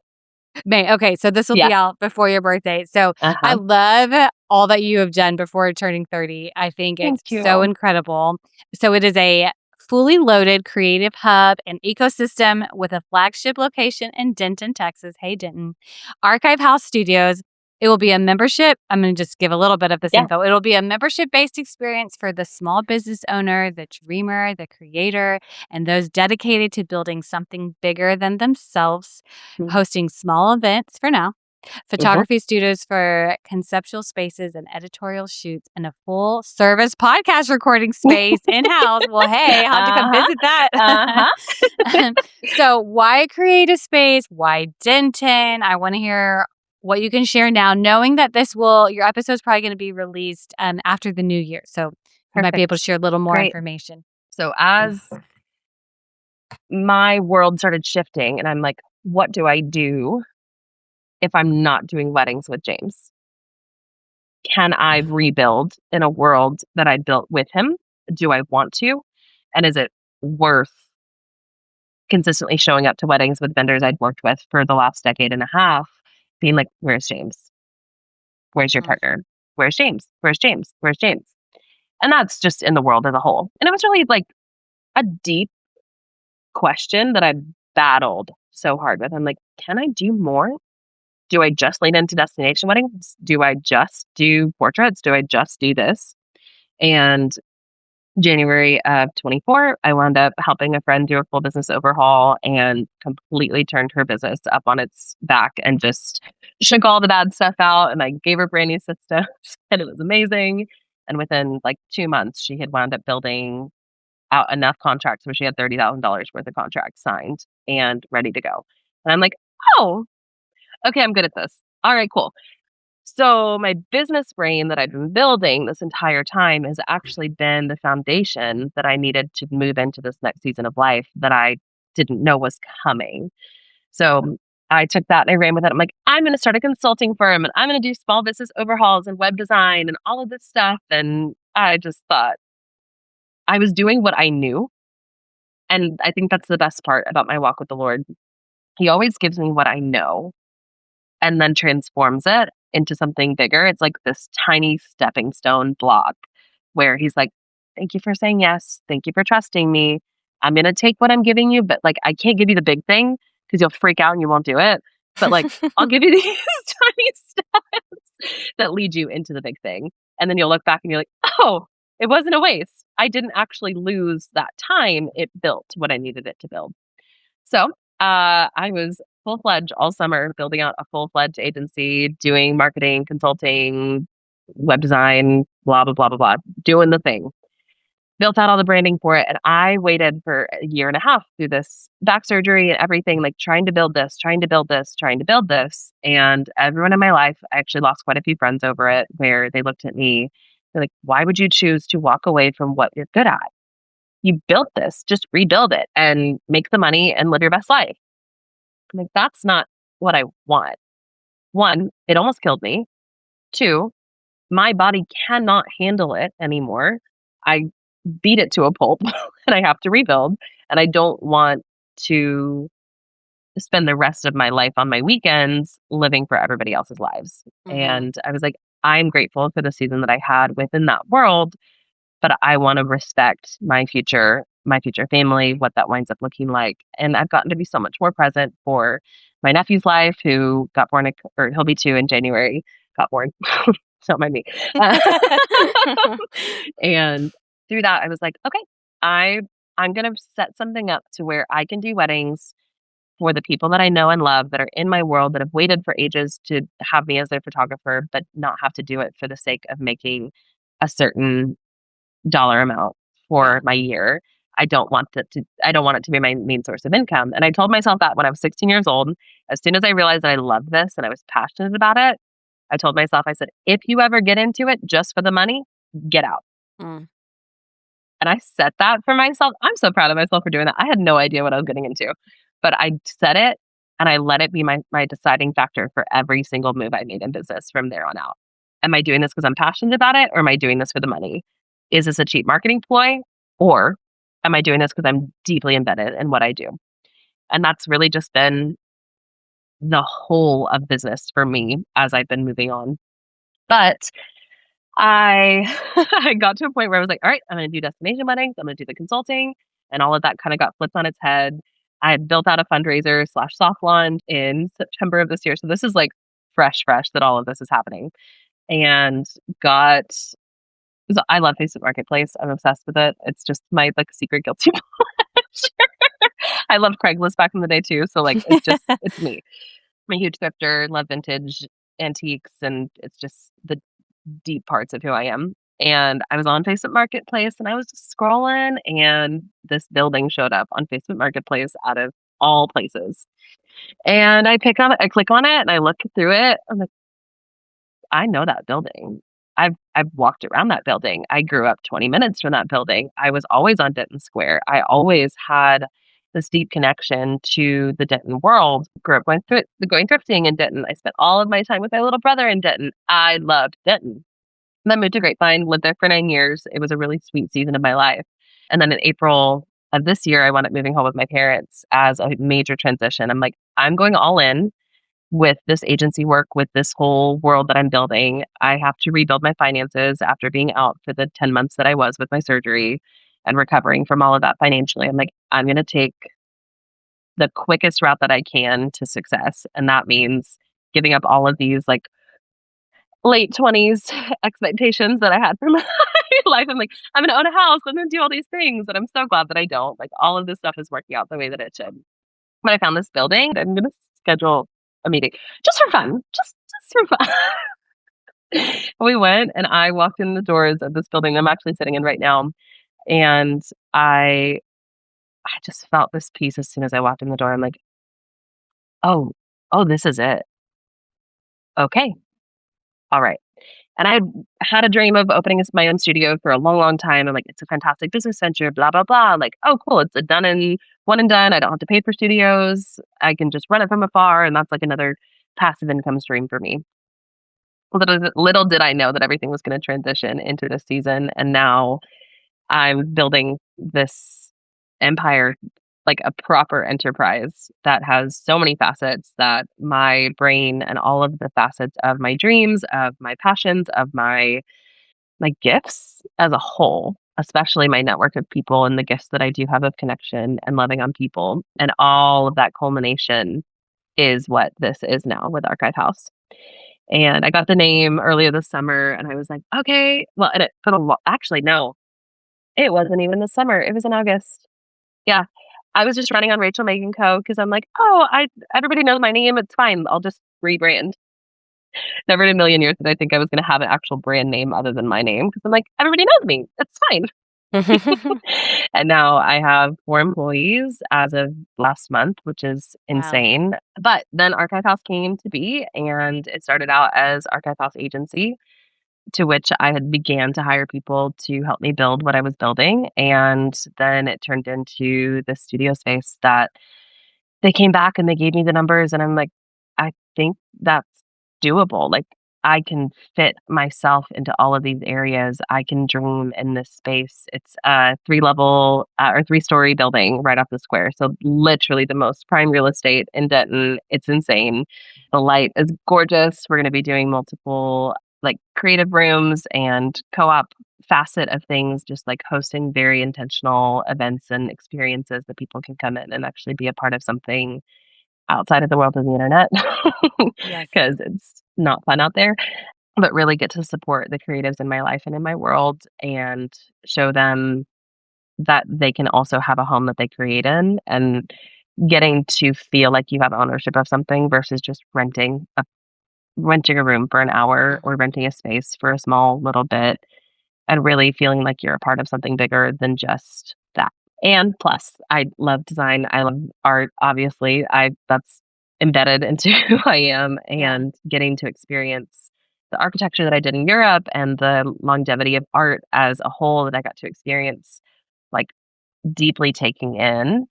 May. Okay, so this will Yeah. be out before your birthday. So I Uh-huh. love all that you have done before turning 30. I think it's Thank so you. incredible. So it is a fully loaded creative hub and ecosystem with a flagship location in Denton, Texas. Hey, Denton. Archive House Studios. It will be a membership. I'm going to just give a little bit of this Yeah. info. It'll be a membership based experience for the small business owner, the dreamer, the creator, and those dedicated to building something bigger than themselves, Mm, hosting small events for now, mhm. photography studios for conceptual spaces and editorial shoots, and a full service podcast recording space in house. Well, hey, how'd you come Uh-huh. visit that? Uh-huh. So, why create a space? Why Denton? I want to hear what you can share now, knowing that your episode is probably going to be released after the new year. So, you might be able to Perfect. share a little more Great. information. So as my world started shifting and I'm like, what do I do if I'm not doing weddings with James? Can I rebuild in a world that I built with him? Do I want to? And is it worth consistently showing up to weddings with vendors I'd worked with for the last decade and a half, being like, where's James? Where's your partner? Where's James? Where's James? Where's James? And that's just in the world as a whole. And it was really like a deep question that I battled so hard with. I'm like, can I do more? Do I just lean into destination weddings? Do I just do portraits? Do I just do this? And January of 24, I wound up helping a friend do a full business overhaul and completely turned her business up on its back and just shook all the bad stuff out. And I gave her brand new systems and it was amazing. And within like 2 months, she had wound up building out enough contracts where she had $30,000 worth of contracts signed and ready to go. And I'm like, oh, okay, I'm good at this. All right, cool. So my business brain that I've been building this entire time has actually been the foundation that I needed to move into this next season of life that I didn't know was coming. So I took that and I ran with it. I'm like, I'm going to start a consulting firm and I'm going to do small business overhauls and web design and all of this stuff. And I just thought I was doing what I knew. And I think that's the best part about my walk with the Lord. He always gives me what I know and then transforms it into something bigger. It's like this tiny stepping stone block where he's like, thank you for saying yes. Thank you for trusting me. I'm going to take what I'm giving you, but like, I can't give you the big thing because you'll freak out and you won't do it. But like, I'll give you these tiny steps that lead you into the big thing. And then you'll look back and you're like, oh, it wasn't a waste. I didn't actually lose that time. It built what I needed it to build. So I was full-fledged all summer building out a full-fledged agency, doing marketing, consulting, web design, blah, blah, blah, blah, blah, doing the thing. Built out all the branding for it. And I waited for a year and a half through this back surgery and everything, like trying to build this, trying to build this, trying to build this. And everyone in my life, I actually lost quite a few friends over it where they looked at me, they're like, why would you choose to walk away from what you're good at? You built this, just rebuild it and make the money and live your best life. I'm like, that's not what I want. One, it almost killed me. Two, my body cannot handle it anymore. I beat it to a pulp and I have to rebuild. And I don't want to spend the rest of my life on my weekends living for everybody else's lives. And I was like, I'm grateful for the season that I had within that world, but I want to respect my future family, what that winds up looking like. And I've gotten to be so much more present for my nephew's life, who got born, or he'll be 2 in January, got born. Don't mind me. And through that, I was like, okay, I'm going to set something up to where I can do weddings for the people that I know and love that are in my world that have waited for ages to have me as their photographer, but not have to do it for the sake of making a certain dollar amount for my year. I don't want it to be my main source of income. And I told myself that when I was 16 years old. As soon as I realized that I loved this and I was passionate about it, I told myself, I said, if you ever get into it just for the money, get out. And I set that for myself. I'm so proud of myself for doing that. I had no idea what I was getting into, but I set it and I let it be my deciding factor for every single move I made in business from there on out. Am I doing this because I'm passionate about it, or am I doing this for the money? Is this a cheap marketing ploy, or am I doing this because I'm deeply embedded in what I do? And that's really just been the whole of business for me as I've been moving on. But I I got to a point where I was like, all right, I'm going to do destination weddings. I'm going to do the consulting. And all of that kind of got flipped on its head. I had built out a fundraiser / soft launch in September of this year. So this is like fresh that all of this is happening. And I love Facebook Marketplace. I'm obsessed with it. It's just my like secret guilty pleasure. I loved Craigslist back in the day too. So like, it's me. I'm a huge thrifter, love vintage antiques, and it's just the deep parts of who I am. And I was on Facebook Marketplace and I was just scrolling and this building showed up on Facebook Marketplace out of all places. And I click on it and I look through it. I'm like, I know that building. I've walked around that building. I grew up 20 minutes from that building. I was always on Denton Square. I always had this deep connection to the Denton world. Grew up going thrifting in Denton. I spent all of my time with my little brother in Denton. I loved Denton. And then moved to Grapevine, lived there for 9 years. It was a really sweet season of my life. And then in April of this year, I wound up moving home with my parents as a major transition. I'm like, I'm going all in with this agency work, with this whole world that I'm building. I have to rebuild my finances after being out for the 10 months that I was with my surgery and recovering from all of that financially. I'm like, I'm going to take the quickest route that I can to success. And that means giving up all of these like late 20s expectations that I had for my life. I'm like, I'm going to own a house. I'm going to do all these things. And I'm so glad that I don't. Like, all of this stuff is working out the way that it should. When I found this building, I'm going to schedule a meeting just for fun, just for fun. We went and I walked in the doors of this building I'm actually sitting in right now. And I just felt this peace as soon as I walked in the door. I'm like, oh, oh, this is it. Okay. All right. And I had a dream of opening my own studio for a long, long time. I'm like, it's a fantastic business venture, blah, blah, blah. Like, oh, cool. It's a done and one and done. I don't have to pay for studios. I can just run it from afar. And that's like another passive income stream for me. Little did I know that everything was going to transition into this season. And now I'm building this empire, like a proper enterprise that has so many facets that my brain and all of the facets of my dreams, of my passions, of my gifts as a whole, especially my network of people and the gifts that I do have of connection and loving on people, and all of that culmination is what this is now with Archive House. And I got the name earlier this summer, and I was like, okay, well, and it for the actually no, it wasn't even this summer. It was in August. Yeah. I was just running on Rachel Meagan Co. because I'm like, oh, I everybody knows my name. It's fine. I'll just rebrand. Never in a million years did I think I was going to have an actual brand name other than my name because I'm like, everybody knows me. It's fine. And now I have 4 employees as of last month, which is insane. Wow. But then Archive House came to be, and it started out as Archive House Agency, to which I had began to hire people to help me build what I was building. And then it turned into the studio space that they came back and they gave me the numbers. And I'm like, I think that's doable. Like, I can fit myself into all of these areas. I can dream in this space. It's a 3-level or 3-story building right off the square. So literally the most prime real estate in Denton. It's insane. The light is gorgeous. We're going to be doing multiple like creative rooms and co-op facet of things, just like hosting very intentional events and experiences that people can come in and actually be a part of something outside of the world of the internet Yes. because it's not fun out there, but really get to support the creatives in my life and in my world and show them that they can also have a home that they create in, and getting to feel like you have ownership of something versus just renting a room for an hour or renting a space for a small little bit, and really feeling like you're a part of something bigger than just that. And plus, I love design. I love art, obviously. That's embedded into who I am, and getting to experience the architecture that I did in Europe and the longevity of art as a whole that I got to experience, like deeply taking in.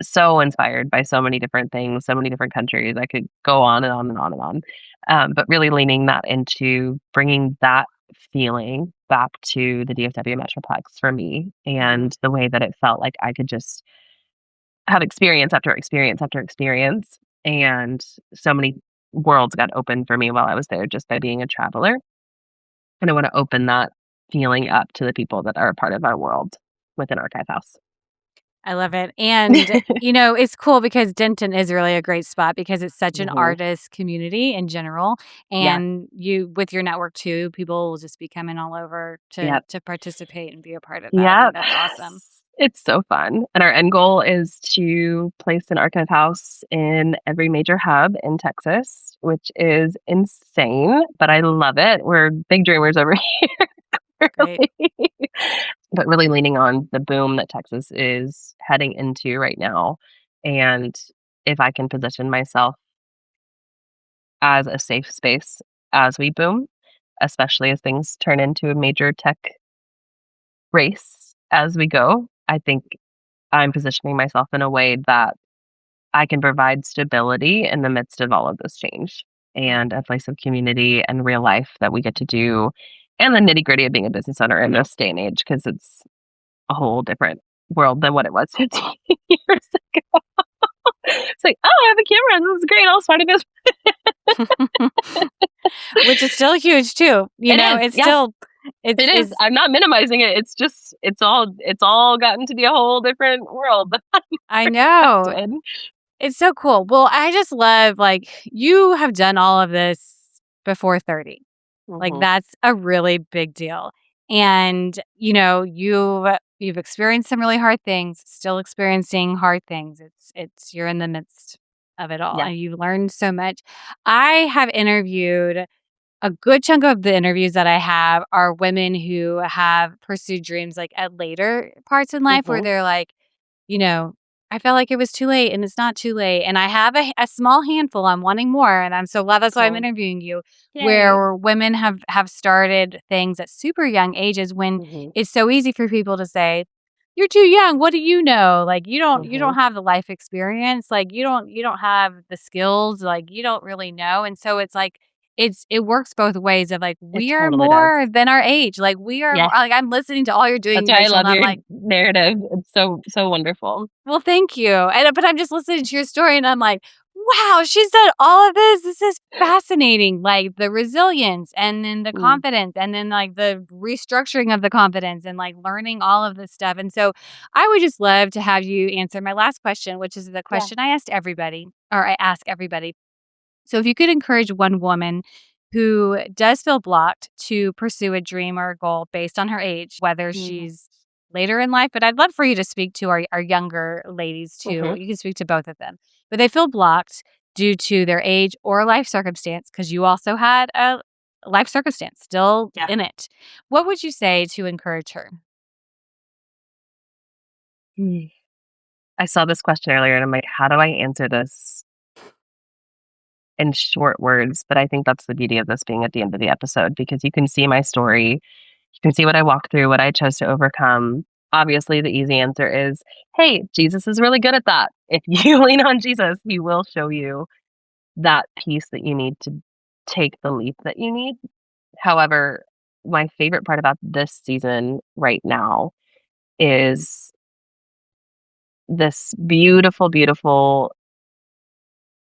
So inspired by so many different things, so many different countries. I could go on and on and on and on. But really leaning that into bringing that feeling back to the DFW Metroplex for me, and the way that it felt like I could just have experience after experience after experience. And so many worlds got open for me while I was there just by being a traveler. And I want to open that feeling up to the people that are a part of our world within Archive House. I love it. And, it's cool because Denton is really a great spot because it's such an artist community in general. And you, with your network too, people will just be coming all over to participate and be a part of that. I think that's awesome. It's so fun. And our end goal is to place an Archive House in every major hub in Texas, which is insane, but I love it. We're big dreamers over here. Great. But really leaning on the boom that Texas is heading into right now. And if I can position myself as a safe space as we boom, especially as things turn into a major tech race as we go, I think I'm positioning myself in a way that I can provide stability in the midst of all of this change, and a place of community and real life that we get to do, and the nitty gritty of being a business owner in this day and age, because it's a whole different world than what it was 15 years ago. It's like, oh, I have a camera. This is great. I'll start a business. Which is still huge too. It is. It's Yeah, still, it is. it's, I'm not minimizing it. It's just, it's all gotten to be a whole different world that I'm I know. expected. It's so cool. Well, I just love, like, you have done all of this before 30. Like, Mm-hmm. that's a really big deal. And, you've experienced some really hard things, still experiencing hard things. You're in the midst of it all Yeah. and you've learned so much. I have interviewed a good chunk of the interviews that I have are women who have pursued dreams like at later parts in life where Mm-hmm. they're like, you know, I felt like it was too late and it's not too late. And I have a small handful. I'm wanting more. And I'm so glad that's why I'm Cool. interviewing you, Yay. where women have started things at super young ages when Mm-hmm. it's so easy for people to say, you're too young. What do you know? Like you don't Mm-hmm. have the life experience. Like you don't have the skills. Like you don't really know. And so it's like it works both ways of like It we are totally does. more than our age. Like we are more, Yes. like I'm listening to all you're That's doing, why I Rachel, and love I'm your like, narrative. It's so wonderful. well, thank you. But I'm just listening to your story and I'm like, wow, she's done all of this. This is fascinating. Like the resilience and then the Mm. confidence and then like the restructuring of the confidence and like learning all of this stuff. And so I would just love to have you answer my last question, which is the Yeah. question I asked everybody, or I ask everybody. So if you could encourage one woman who does feel blocked to pursue a dream or a goal based on her age, whether Mm. she's later in life, but I'd love for you to speak to our younger ladies too. Mm-hmm. You can speak to both of them, but they feel blocked due to their age or life circumstance because you also had a life circumstance still Yeah. in it. What would you say to encourage her? Mm. I saw this question earlier and I'm like, how do I answer this in short words? But I think that's the beauty of this being at the end of the episode because you can see my story. You can see what I walked through, what I chose to overcome. Obviously, the easy answer is, hey, Jesus is really good at that. If you lean on Jesus, he will show you that piece that you need to take the leap that you need. However, my favorite part about this season right now is this beautiful, beautiful,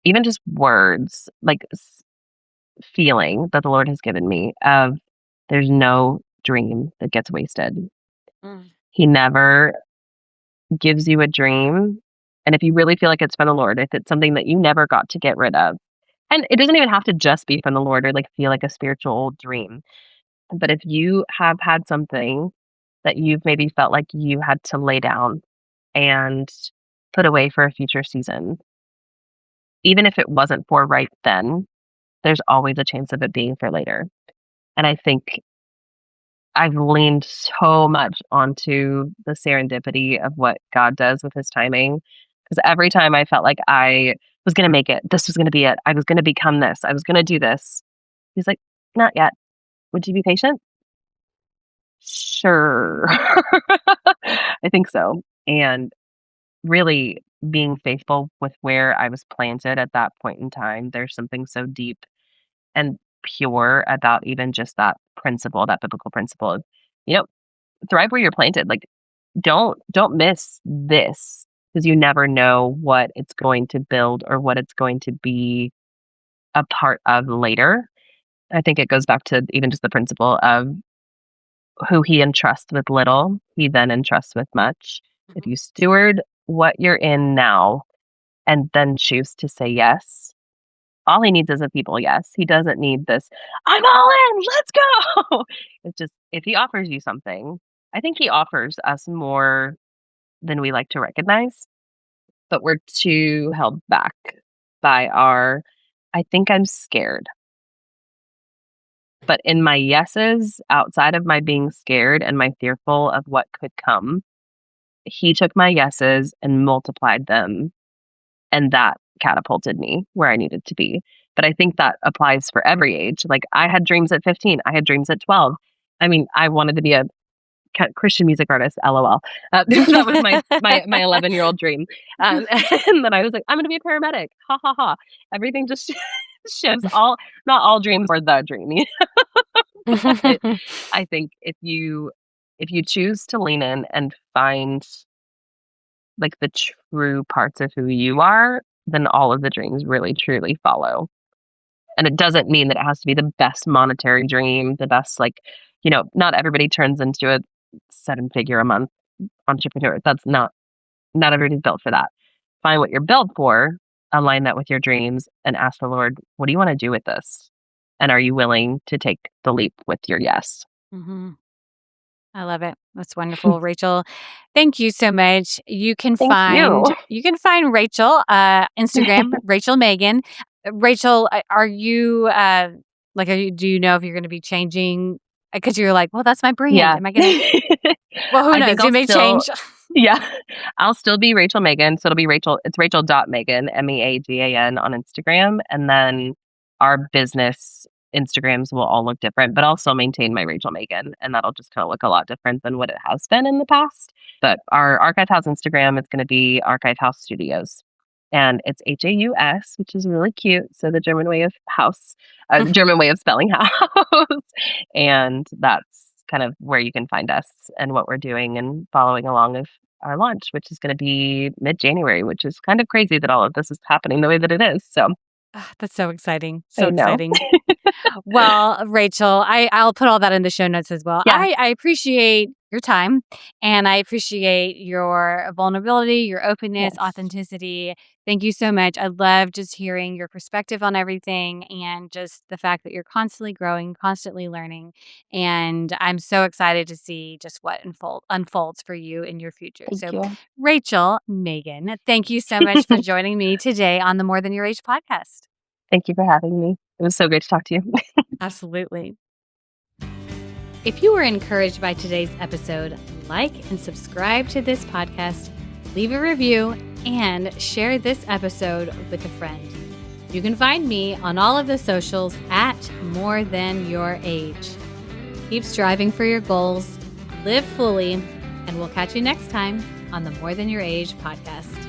even just words, like feeling that the Lord has given me of there's no dream that gets wasted. Mm. He never gives you a dream. And if you really feel like it's from the Lord, if it's something that you never got to get rid of, and it doesn't even have to just be from the Lord or like feel like a spiritual dream, but if you have had something that you've maybe felt like you had to lay down and put away for a future season, even if it wasn't for right then, there's always a chance of it being for later. And I think I've leaned so much onto the serendipity of what God does with his timing. Because every time I felt like I was going to make it, this was going to be it. I was going to become this. I was going to do this. He's like, not yet. Would you be patient? Sure. I think so. And really being faithful with where I was planted at that point in time. There's something so deep and pure about even just that principle, that biblical principle of, you know, thrive where you're planted. Like don't miss this because you never know what it's going to build or what it's going to be a part of later. I think it goes back to even just the principle of who he entrusts with little, he then entrusts with much. If Mhm. you steward what you're in now and then choose to say yes, all he needs is a people yes. He doesn't need this, I'm all in, let's go. It's just if he offers you something, I think he offers us more than we like to recognize, but we're too held back by our, I think I'm scared. But in my yeses, outside of my being scared and my fearful of what could come, he took my yeses and multiplied them. And that catapulted me where I needed to be. But I think that applies for every age. Like I had dreams at 15, I had dreams at 12. I mean, I wanted to be a Christian music artist, LOL. That was my 11-year-old dream. And then I was like, I'm going to be a paramedic. Ha ha ha. Everything just shows not all dreams are the dream. But I think if you choose to lean in and find like the true parts of who you are, then all of the dreams really truly follow. And it doesn't mean that it has to be the best monetary dream, the best, like, not everybody turns into a 7-figure a month entrepreneur. That's not everybody's built for that. Find what you're built for, align that with your dreams, and ask the Lord, what do you want to do with this? And are you willing to take the leap with your yes? Mm-hmm. I love it. That's wonderful, Rachel. Thank you so much. You can Thank find you. Rachel Instagram, Rachel Meagan. Rachel, are you do you know if you're going to be changing? Because you're like, well, that's my brand. Yeah. Am I going to? Well, who I knows? think You I'll may still, change. yeah, I'll still be Rachel Meagan. So it'll be it's Rachel.Meagan, Meagan on Instagram. And then our business Instagrams will all look different, but I'll still maintain my Rachel Meagan. And that'll just kind of look a lot different than what it has been in the past. But our Archive House Instagram is going to be Archive House Studios. And it's HAUS, which is really cute. So the German way of house, German way of spelling house. And that's kind of where you can find us and what we're doing and following along with our launch, which is going to be mid-January, which is kind of crazy that all of this is happening the way that it is. So That's so exciting. I So know. exciting. Well, Rachel, I'll put all that in the show notes as well. Yeah. I appreciate your time and I appreciate your vulnerability, your openness, Yes. authenticity. Thank you so much. I love just hearing your perspective on everything and just the fact that you're constantly growing, constantly learning. And I'm so excited to see just what unfolds for you in your future. Thank So, you. Rachel Meagan, thank you so much for joining me today on the More Than Your Age podcast. Thank you for having me. It was so great to talk to you. Absolutely. If you were encouraged by today's episode, like and subscribe to this podcast, leave a review, and share this episode with a friend. You can find me on all of the socials at More Than Your Age. Keep striving for your goals, live fully, and we'll catch you next time on the More Than Your Age podcast.